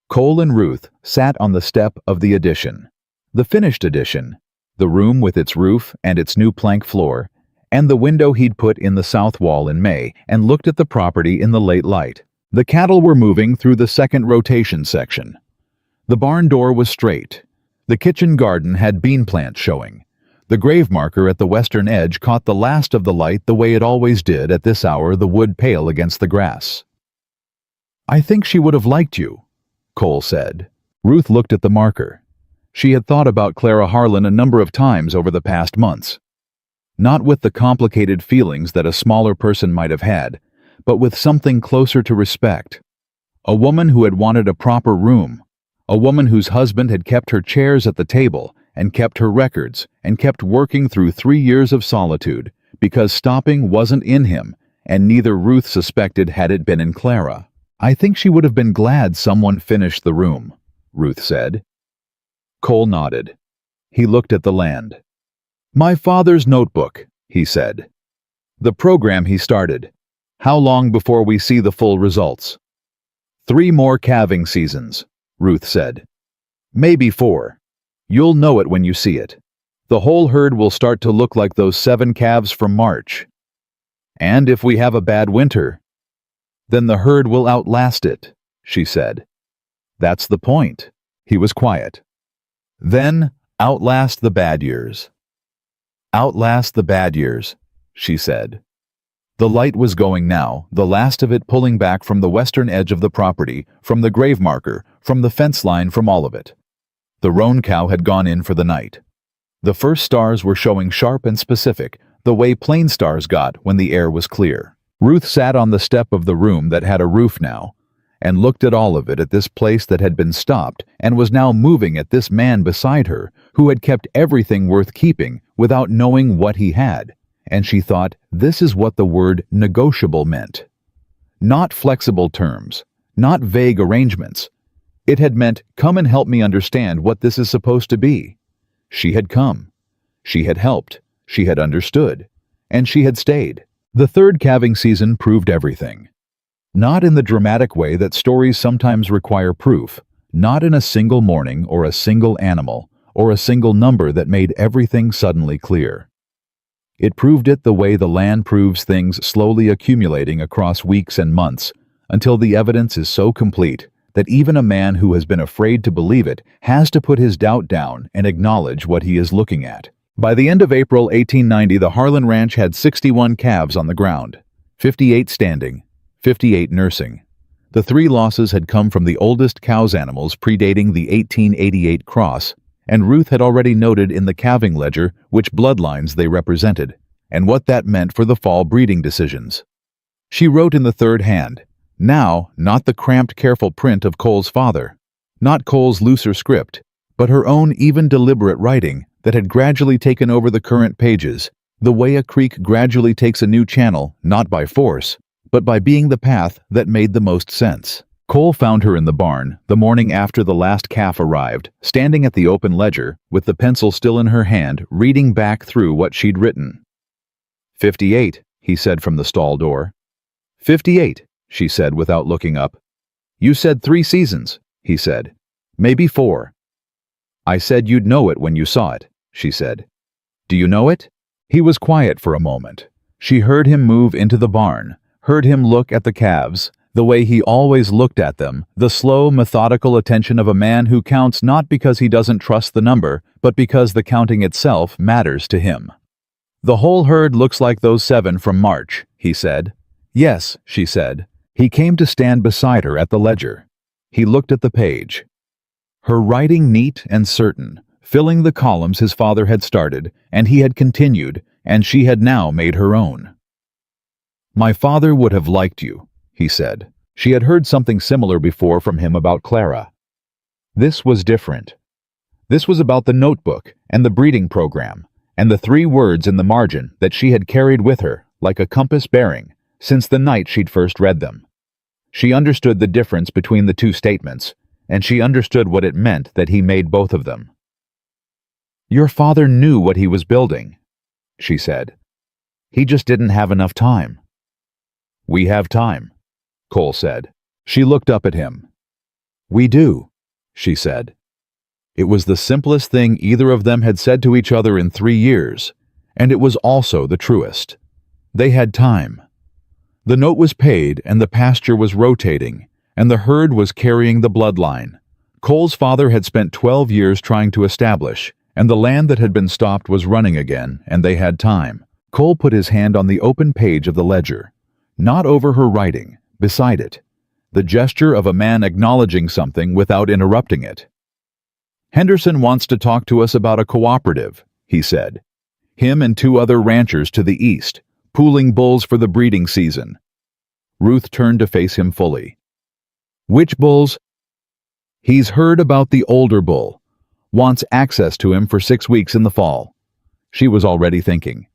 Speaker 1: Cole and Ruth sat on the step of the addition. The finished addition, the room with its roof and its new plank floor, and the window he'd put in the south wall in May, and looked at the property in the late light. The cattle were moving through the second rotation section. The barn door was straight. The kitchen garden had bean plants showing. The grave marker at the western edge caught the last of the light the way it always did at this hour, the wood pale against the grass. "I think she would have liked you," Cole said. Ruth looked at the marker. She had thought about Clara Harlan a number of times over the past months. Not with the complicated feelings that a smaller person might have had, but with something closer to respect. A woman who had wanted a proper room. A woman whose husband had kept her chairs at the table and kept her records and kept working through 3 years of solitude because stopping wasn't in him, and neither Ruth suspected had it been in Clara. "I think she would have been glad someone finished the room," Ruth said. Cole nodded. He looked at the land. "My father's notebook," he said. The program he started. "How long before we see the full results?" 3 more calving seasons, Ruth said. "Maybe 4. You'll know it when you see it. The whole herd will start to look like those 7 calves from March. And if we have a bad winter, then the herd will outlast it," she said. "That's the point." He was quiet. "Then, outlast the bad years." "Outlast the bad years," she said. The light was going now, the last of it pulling back from the western edge of the property, from the grave marker, from the fence line, from all of it. The roan cow had gone in for the night. The first stars were showing sharp and specific, the way plain stars got when the air was clear. Ruth sat on the step of the room that had a roof now, and looked at all of it, at this place that had been stopped and was now moving, at this man beside her who had kept everything worth keeping without knowing what he had. And she thought, this is what the word negotiable meant. Not flexible terms, not vague arrangements. It had meant, come and help me understand what this is supposed to be. She had come. She had helped. She had understood. And she had stayed. The third calving season proved everything. Not in the dramatic way that stories sometimes require proof, not in a single morning or a single animal or a single number that made everything suddenly clear. It proved it the way the land proves things, slowly accumulating across weeks and months, until the evidence is so complete that even a man who has been afraid to believe it has to put his doubt down and acknowledge what he is looking at. By the end of April 1890, the Harlan Ranch had 61 calves on the ground, 58 standing, 58 nursing. The 3 losses had come from the oldest cows animals predating the 1888 cross, and Ruth had already noted in the calving ledger which bloodlines they represented, and what that meant for the fall breeding decisions. She wrote in the third hand, now not the cramped, careful print of Cole's father, not Cole's looser script, but her own even deliberate writing that had gradually taken over the current pages, the way a creek gradually takes a new channel, not by force, but by being the path that made the most sense. Cole found her in the barn, the morning after the last calf arrived, standing at the open ledger, with the pencil still in her hand, reading back through what she'd written. 58, he said from the stall door. 58, she said without looking up. You said 3 seasons, he said. Maybe 4. I said you'd know it when you saw it, she said. Do you know it? He was quiet for a moment. She heard him move into the barn, heard him look at the calves, the way he always looked at them, the slow, methodical attention of a man who counts not because he doesn't trust the number, but because the counting itself matters to him. The whole herd looks like those 7 from March, he said. Yes, she said. He came to stand beside her at the ledger. He looked at the page. Her writing neat and certain, filling the columns his father had started, and he had continued, and she had now made her own. My father would have liked you, he said. She had heard something similar before from him about Clara. This was different. This was about the notebook and the breeding program, and the 3 words in the margin that she had carried with her, like a compass bearing, since the night she'd first read them. She understood the difference between the 2 statements, and she understood what it meant that he made both of them. Your father knew what he was building, she said. He just didn't have enough time. We have time, Cole said. She looked up at him. We do, she said. It was the simplest thing either of them had said to each other in 3 years, and it was also the truest. They had time. The note was paid, and the pasture was rotating, and the herd was carrying the bloodline. Cole's father had spent 12 years trying to establish, and the land that had been stopped was running again, and they had time. Cole put his hand on the open page of the ledger. Not over her writing, beside it. The gesture of a man acknowledging something without interrupting it. Henderson wants to talk to us about a cooperative, he said. Him and 2 other ranchers to the east, pooling bulls for the breeding season. Ruth turned to face him fully. Which bulls? He's heard about the older bull. Wants access to him for 6 weeks in the fall. She was already thinking.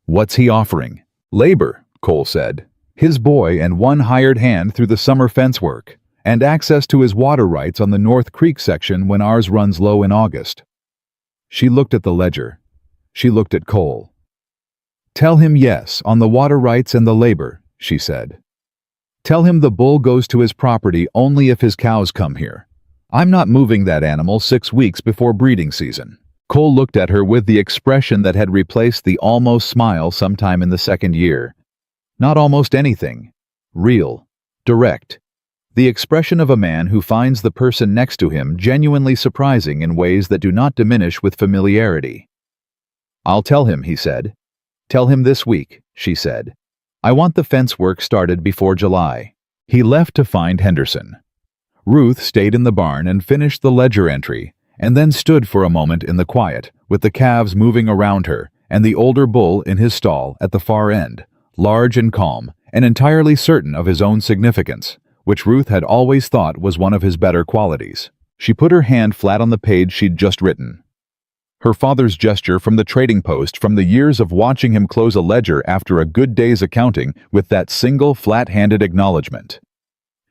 Speaker 1: What's he offering? Labor, Cole said. His boy and 1 hired hand through the summer fence work, and access to his water rights on the North Creek section when ours runs low in August. She looked at the ledger. She looked at Cole. Tell him yes on the water rights and the labor, she said. Tell him the bull goes to his property only if his cows come here. I'm not moving that animal 6 weeks before breeding season. Cole looked at her with the expression that had replaced the almost smile sometime in the 2nd year. Not almost anything. Real. Direct. The expression of a man who finds the person next to him genuinely surprising in ways that do not diminish with familiarity. I'll tell him, he said. Tell him this week, she said. I want the fence work started before July. He left to find Henderson. Ruth stayed in the barn and finished the ledger entry, and then stood for a moment in the quiet, with the calves moving around her, and the older bull in his stall at the far end, large and calm, and entirely certain of his own significance, which Ruth had always thought was one of his better qualities. She put her hand flat on the page she'd just written. Her father's gesture from the trading post, from the years of watching him close a ledger after a good day's accounting with that single flat-handed acknowledgement.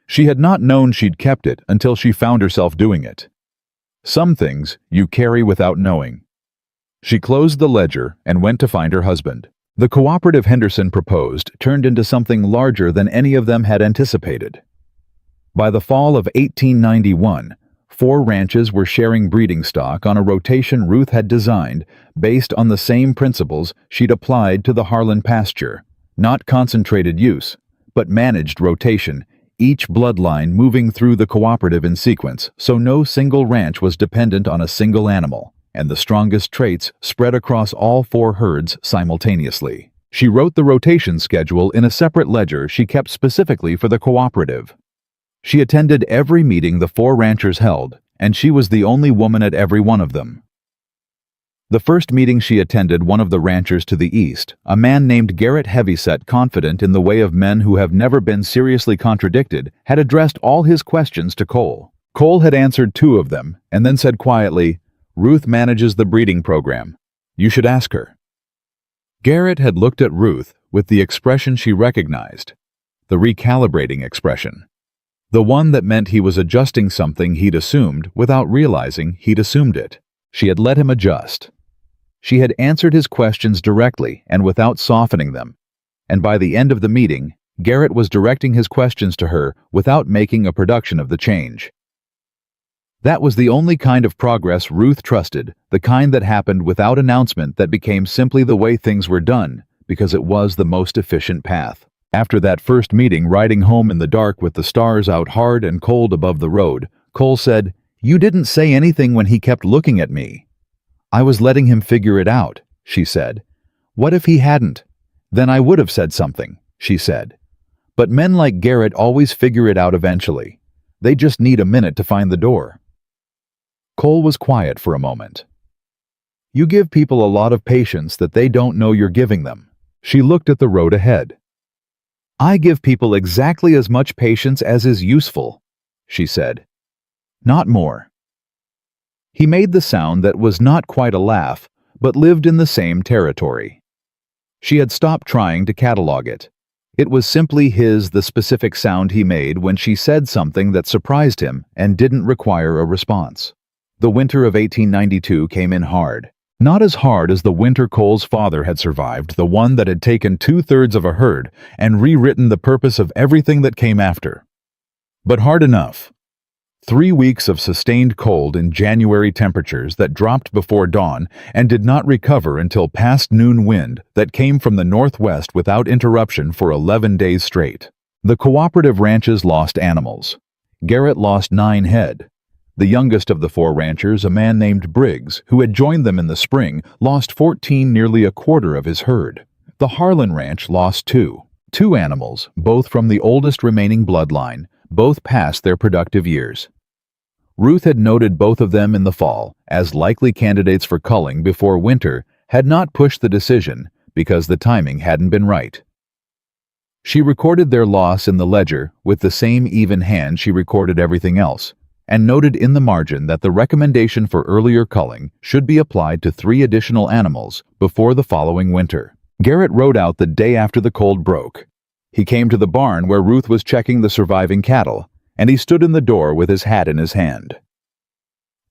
Speaker 1: She had not known she'd kept it until she found herself doing it. Some things you carry without knowing. She closed the ledger and went to find her husband. The cooperative Henderson proposed turned into something larger than any of them had anticipated. By the fall of 1891, 4 ranches were sharing breeding stock on a rotation Ruth had designed based on the same principles she'd applied to the Harlan pasture. Not concentrated use, but managed rotation, each bloodline moving through the cooperative in sequence, so no single ranch was dependent on a single animal, and the strongest traits spread across all 4 herds simultaneously. She wrote the rotation schedule in a separate ledger she kept specifically for the cooperative. She attended every meeting the 4 ranchers held, and she was the only woman at every one of them. The first meeting she attended, one of the ranchers to the east, a man named Garrett Heavyset, confident in the way of men who have never been seriously contradicted, had addressed all his questions to Cole. Cole had answered 2 of them and then said quietly, "Ruth manages the breeding program. You should ask her." Garrett had looked at Ruth with the expression she recognized, the recalibrating expression. The one that meant he was adjusting something he'd assumed without realizing he'd assumed it. She had let him adjust. She had answered his questions directly and without softening them, and by the end of the meeting, Garrett was directing his questions to her without making a production of the change. That was the only kind of progress Ruth trusted, the kind that happened without announcement, that became simply the way things were done, because it was the most efficient path. After that first meeting, riding home in the dark with the stars out hard and cold above the road, Cole said, "You didn't say anything when he kept looking at me." "I was letting him figure it out," she said. "What if he hadn't? Then I would have said something," she said. "But men like Garrett always figure it out eventually. They just need a minute to find the door." Cole was quiet for a moment. "You give people a lot of patience that they don't know you're giving them." She looked at the road ahead. "I give people exactly as much patience as is useful," she said. "Not more." He made the sound that was not quite a laugh, but lived in the same territory. She had stopped trying to catalog it. It was simply the specific sound he made when she said something that surprised him and didn't require a response. The winter of 1892 came in hard. Not as hard as the winter Cole's father had survived, the one that had taken 2/3 of a herd and rewritten the purpose of everything that came after. But hard enough. 3 weeks of sustained cold in January temperatures that dropped before dawn and did not recover until past noon wind that came from the northwest without interruption for 11 days straight. The cooperative ranches lost animals. Garrett lost 9 head. The youngest of the 4 ranchers, a man named Briggs, who had joined them in the spring, lost 14, nearly a quarter of his herd. The Harlan Ranch lost 2 animals, both from the oldest remaining bloodline, both past their productive years. Ruth had noted both of them in the fall as likely candidates for culling before winter had not pushed the decision because the timing hadn't been right. She recorded their loss in the ledger with the same even hand she recorded everything else, and noted in the margin that the recommendation for earlier culling should be applied to 3 additional animals before the following winter. Garrett rode out the day after the cold broke. He came to the barn where Ruth was checking the surviving cattle, and he stood in the door with his hat in his hand.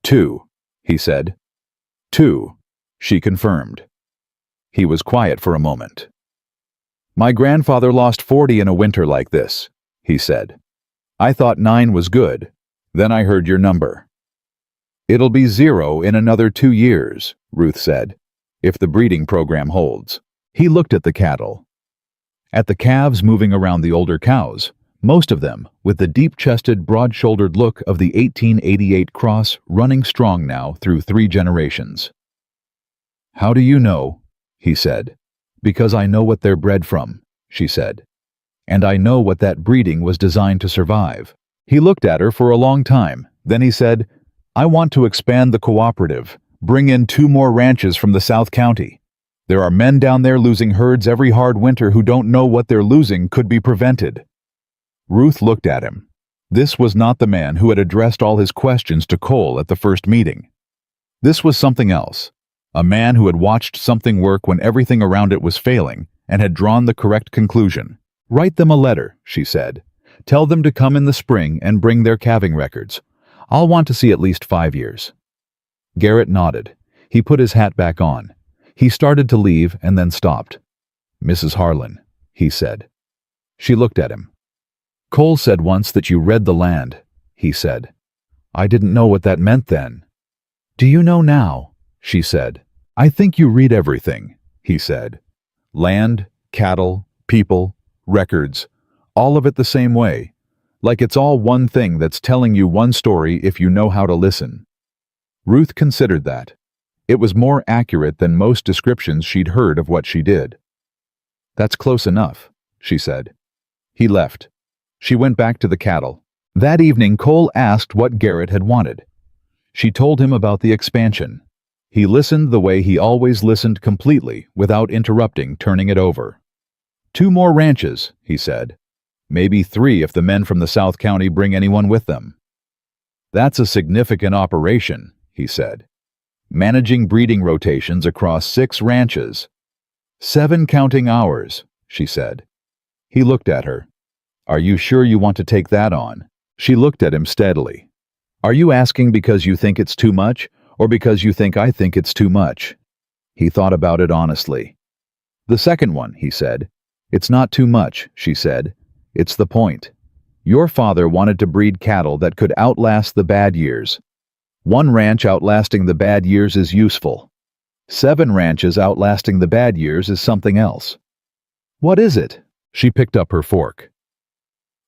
Speaker 1: 2, he said. 2, she confirmed. He was quiet for a moment. "My grandfather lost 40 in a winter like this," he said. "I thought 9 was good. Then I heard your number." "It'll be 0 in another 2 years, Ruth said, "if the breeding program holds." He looked at the cattle. At the calves moving around the older cows, most of them with the deep-chested, broad-shouldered look of the 1888 cross running strong now through 3 generations. "How do you know?" he said. "Because I know what they're bred from," she said. "And I know what that breeding was designed to survive." He looked at her for a long time. Then he said, "I want to expand the cooperative, bring in 2 more ranches from the South County. There are men down there losing herds every hard winter who don't know what they're losing could be prevented." Ruth looked at him. This was not the man who had addressed all his questions to Cole at the first meeting. This was something else. A man who had watched something work when everything around it was failing and had drawn the correct conclusion. "Write them a letter," she said. "Tell them to come in the spring and bring their calving records. I'll want to see at least 5 years." Garrett nodded. He put his hat back on. He started to leave and then stopped. "Mrs. Harlan," he said. She looked at him. "Cole said once that you read the land," he said. "I didn't know what that meant then." "Do you know now?" she said. "I think you read everything," he said. "Land, cattle, people, records, all of it the same way. Like it's all one thing that's telling you one story if you know how to listen." Ruth considered that. It was more accurate than most descriptions she'd heard of what she did. "That's close enough," she said. He left. She went back to the cattle. That evening, Cole asked what Garrett had wanted. She told him about the expansion. He listened the way he always listened, completely, without interrupting, turning it over. 2 more ranches, he said. Maybe 3 if the men from the South County bring anyone with them. "That's a significant operation," he said. "Managing breeding rotations across 6 ranches." "7 counting hours," she said. He looked at her. "Are you sure you want to take that on?" She looked at him steadily. "Are you asking because you think it's too much, or because you think I think it's too much?" He thought about it honestly. "The second one," he said. "It's not too much," she said. "It's the point. Your father wanted to breed cattle that could outlast the bad years. 1 ranch outlasting the bad years is useful. 7 ranches outlasting the bad years is something else." "What is it?" She picked up her fork.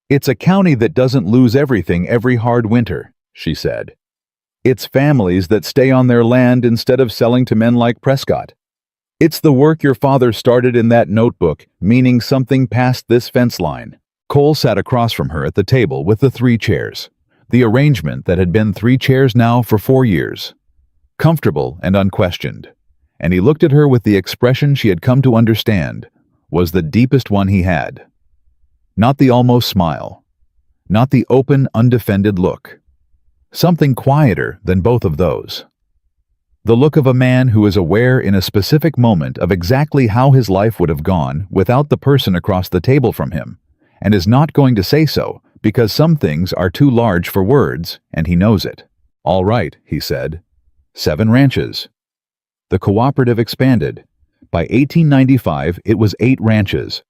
Speaker 1: "It's a county that doesn't lose everything every hard winter," she said. "It's families that stay on their land instead of selling to men like Prescott. It's the work your father started in that notebook, meaning something past this fence line." Cole sat across from her at the table with the 3 chairs, the arrangement that had been 3 chairs now for 4 years. Comfortable and unquestioned. And he looked at her with the expression she had come to understand was the deepest one he had. Not the almost smile. Not the open, undefended look. Something quieter than both of those. The look of a man who is aware in a specific moment of exactly how his life would have gone without the person across the table from him, and is not going to say so because some things are too large for words, and he knows it. "All right," he said. 7 ranches. The cooperative expanded. By 1895, it was 8 ranches.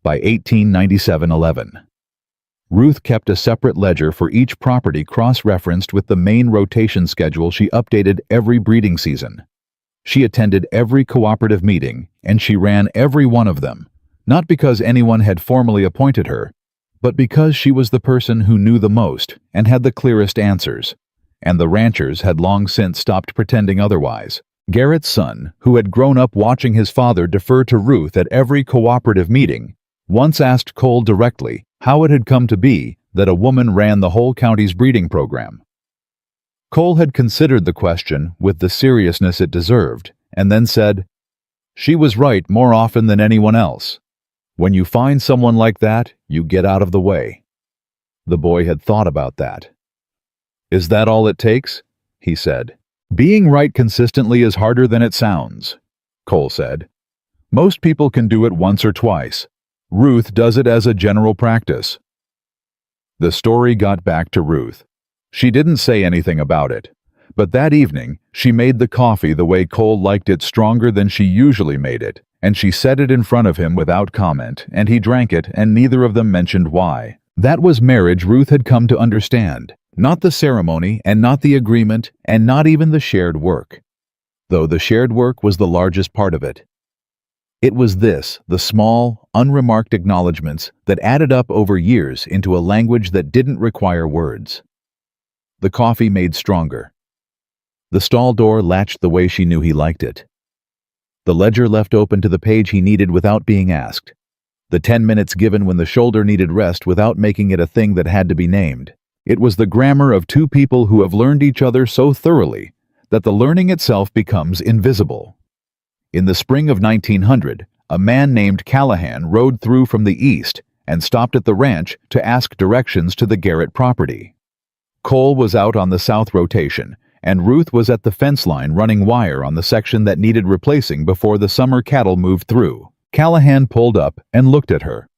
Speaker 1: By 1897, 11. Ruth kept a separate ledger for each property cross-referenced with the main rotation schedule she updated every breeding season. She attended every cooperative meeting, and she ran every one of them, not because anyone had formally appointed her, but because she was the person who knew the most and had the clearest answers, and the ranchers had long since stopped pretending otherwise. Garrett's son, who had grown up watching his father defer to Ruth at every cooperative meeting, once asked Cole directly how it had come to be that a woman ran the whole county's breeding program. Cole had considered the question with the seriousness it deserved, and then said, "She was right more often than anyone else. When you find someone like that, you get out of the way." The boy had thought about that. "Is that all it takes?" he said. "Being right consistently is harder than it sounds," Cole said. "Most people can do it once or twice. Ruth does it as a general practice." The story got back to Ruth. She didn't say anything about it, but that evening she made the coffee the way Cole liked it, stronger than she usually made it, and she set it in front of him without comment, and he drank it, and neither of them mentioned why. That was marriage Ruth had come to understand. Not the ceremony, and not the agreement, and not even the shared work. Though the shared work was the largest part of it. It was this, the small, unremarked acknowledgments that added up over years into a language that didn't require words. The coffee made stronger. The stall door latched the way she knew he liked it. The ledger left open to the page he needed without being asked. The 10 minutes given when the shoulder needed rest without making it a thing that had to be named. It was the grammar of 2 people who have learned each other so thoroughly that the learning itself becomes invisible. In the spring of 1900, a man named Callahan rode through from the east and stopped at the ranch to ask directions to the Garrett property. Cole was out on the south rotation, and Ruth was at the fence line running wire on the section that needed replacing before the summer cattle moved through. Callahan pulled up and looked at her.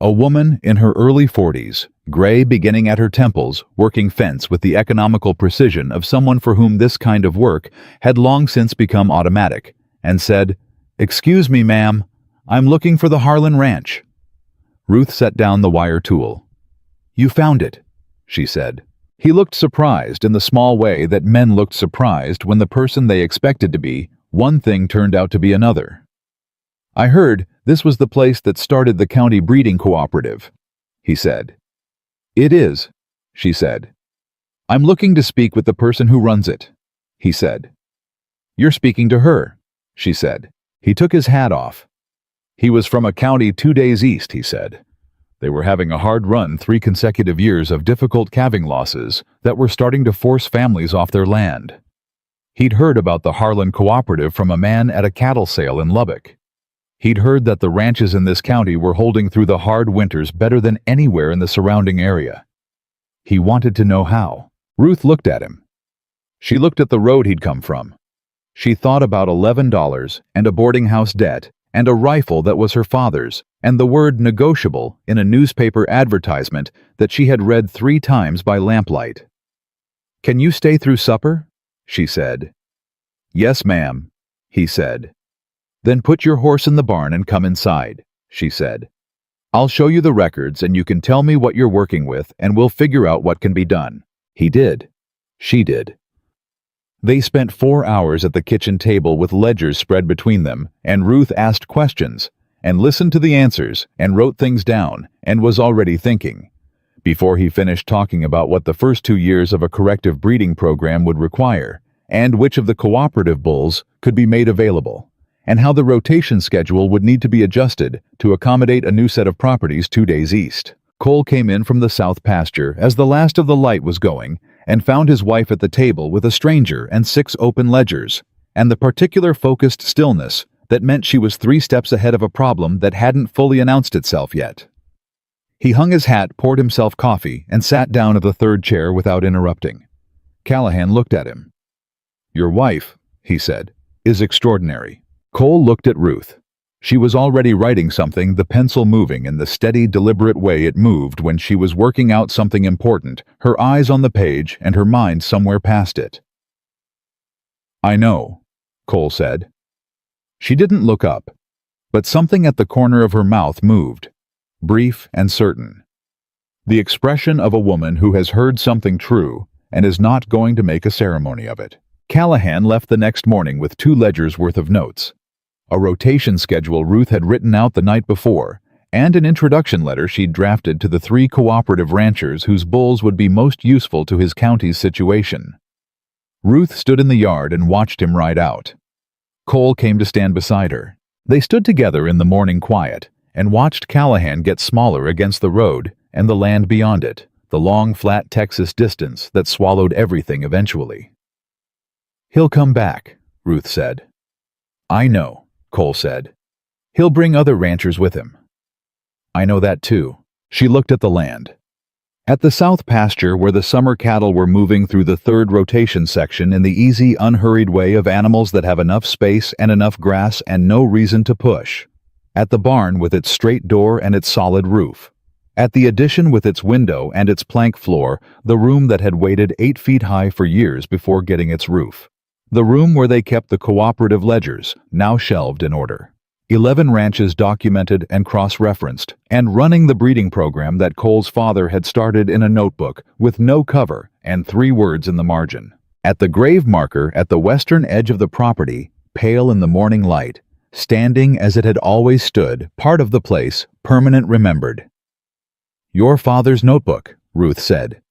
Speaker 1: A woman in her early 40s, gray beginning at her temples, working fence with the economical precision of someone for whom this kind of work had long since become automatic, and said, "Excuse me, ma'am, I'm looking for the Harlan Ranch." Ruth set down the wire tool. "You found it," she said. He looked surprised in the small way that men looked surprised when the person they expected to be one thing turned out to be another. "I heard this was the place that started the county breeding cooperative," he said. "It is," she said. "I'm looking to speak with the person who runs it," he said. "You're speaking to her," she said. He took his hat off. He was from a county 2 days east, he said. They were having a hard run 3 consecutive years of difficult calving losses that were starting to force families off their land. He'd heard about the Harlan Cooperative from a man at a cattle sale in Lubbock. He'd heard that the ranches in this county were holding through the hard winters better than anywhere in the surrounding area. He wanted to know how. Ruth looked at him. She looked at the road he'd come from. She thought about $11 and a boarding house debt and a rifle that was her father's and the word negotiable in a newspaper advertisement that she had read 3 times by lamplight. "Can you stay through supper?" she said. "Yes, ma'am," he said. "Then put your horse in the barn and come inside," she said. "I'll show you the records and you can tell me what you're working with and we'll figure out what can be done." He did. She did. They spent 4 hours at the kitchen table with ledgers spread between them, and Ruth asked questions, and listened to the answers, and wrote things down, and was already thinking, before he finished talking about what the first 2 years of a corrective breeding program would require, and which of the cooperative bulls could be made available, and how the rotation schedule would need to be adjusted to accommodate a new set of properties 2 days east. Cole came in from the south pasture as the last of the light was going, and found his wife at the table with a stranger and 6 open ledgers, and the particular focused stillness that meant she was 3 steps ahead of a problem that hadn't fully announced itself yet. He hung his hat, poured himself coffee, and sat down at the 3rd chair without interrupting. Callahan looked at him. "Your wife," he said, "is extraordinary." Cole looked at Ruth. She was already writing something, the pencil moving in the steady, deliberate way it moved when she was working out something important, her eyes on the page and her mind somewhere past it. "I know," Cole said. She didn't look up, but something at the corner of her mouth moved, brief and certain. The expression of a woman who has heard something true and is not going to make a ceremony of it. Callahan left the next morning with 2 ledgers worth of notes. A rotation schedule Ruth had written out the night before, and an introduction letter she'd drafted to the 3 cooperative ranchers whose bulls would be most useful to his county's situation. Ruth stood in the yard and watched him ride out. Cole came to stand beside her. They stood together in the morning quiet and watched Callahan get smaller against the road and the land beyond it, the long, flat Texas distance that swallowed everything eventually. "He'll come back," Ruth said. "I know," Cole said. "He'll bring other ranchers with him." "I know that too." She looked at the land. At the south pasture where the summer cattle were moving through the 3rd rotation section in the easy, unhurried way of animals that have enough space and enough grass and no reason to push. At the barn with its straight door and its solid roof. At the addition with its window and its plank floor, the room that had waited 8 feet high for years before getting its roof. The room where they kept the cooperative ledgers, now shelved in order. 11 ranches documented and cross-referenced, and running the breeding program that Cole's father had started in a notebook with no cover and 3 words in the margin. At the grave marker at the western edge of the property, pale in the morning light, standing as it had always stood, part of the place, permanent remembered. "Your father's notebook," Ruth said.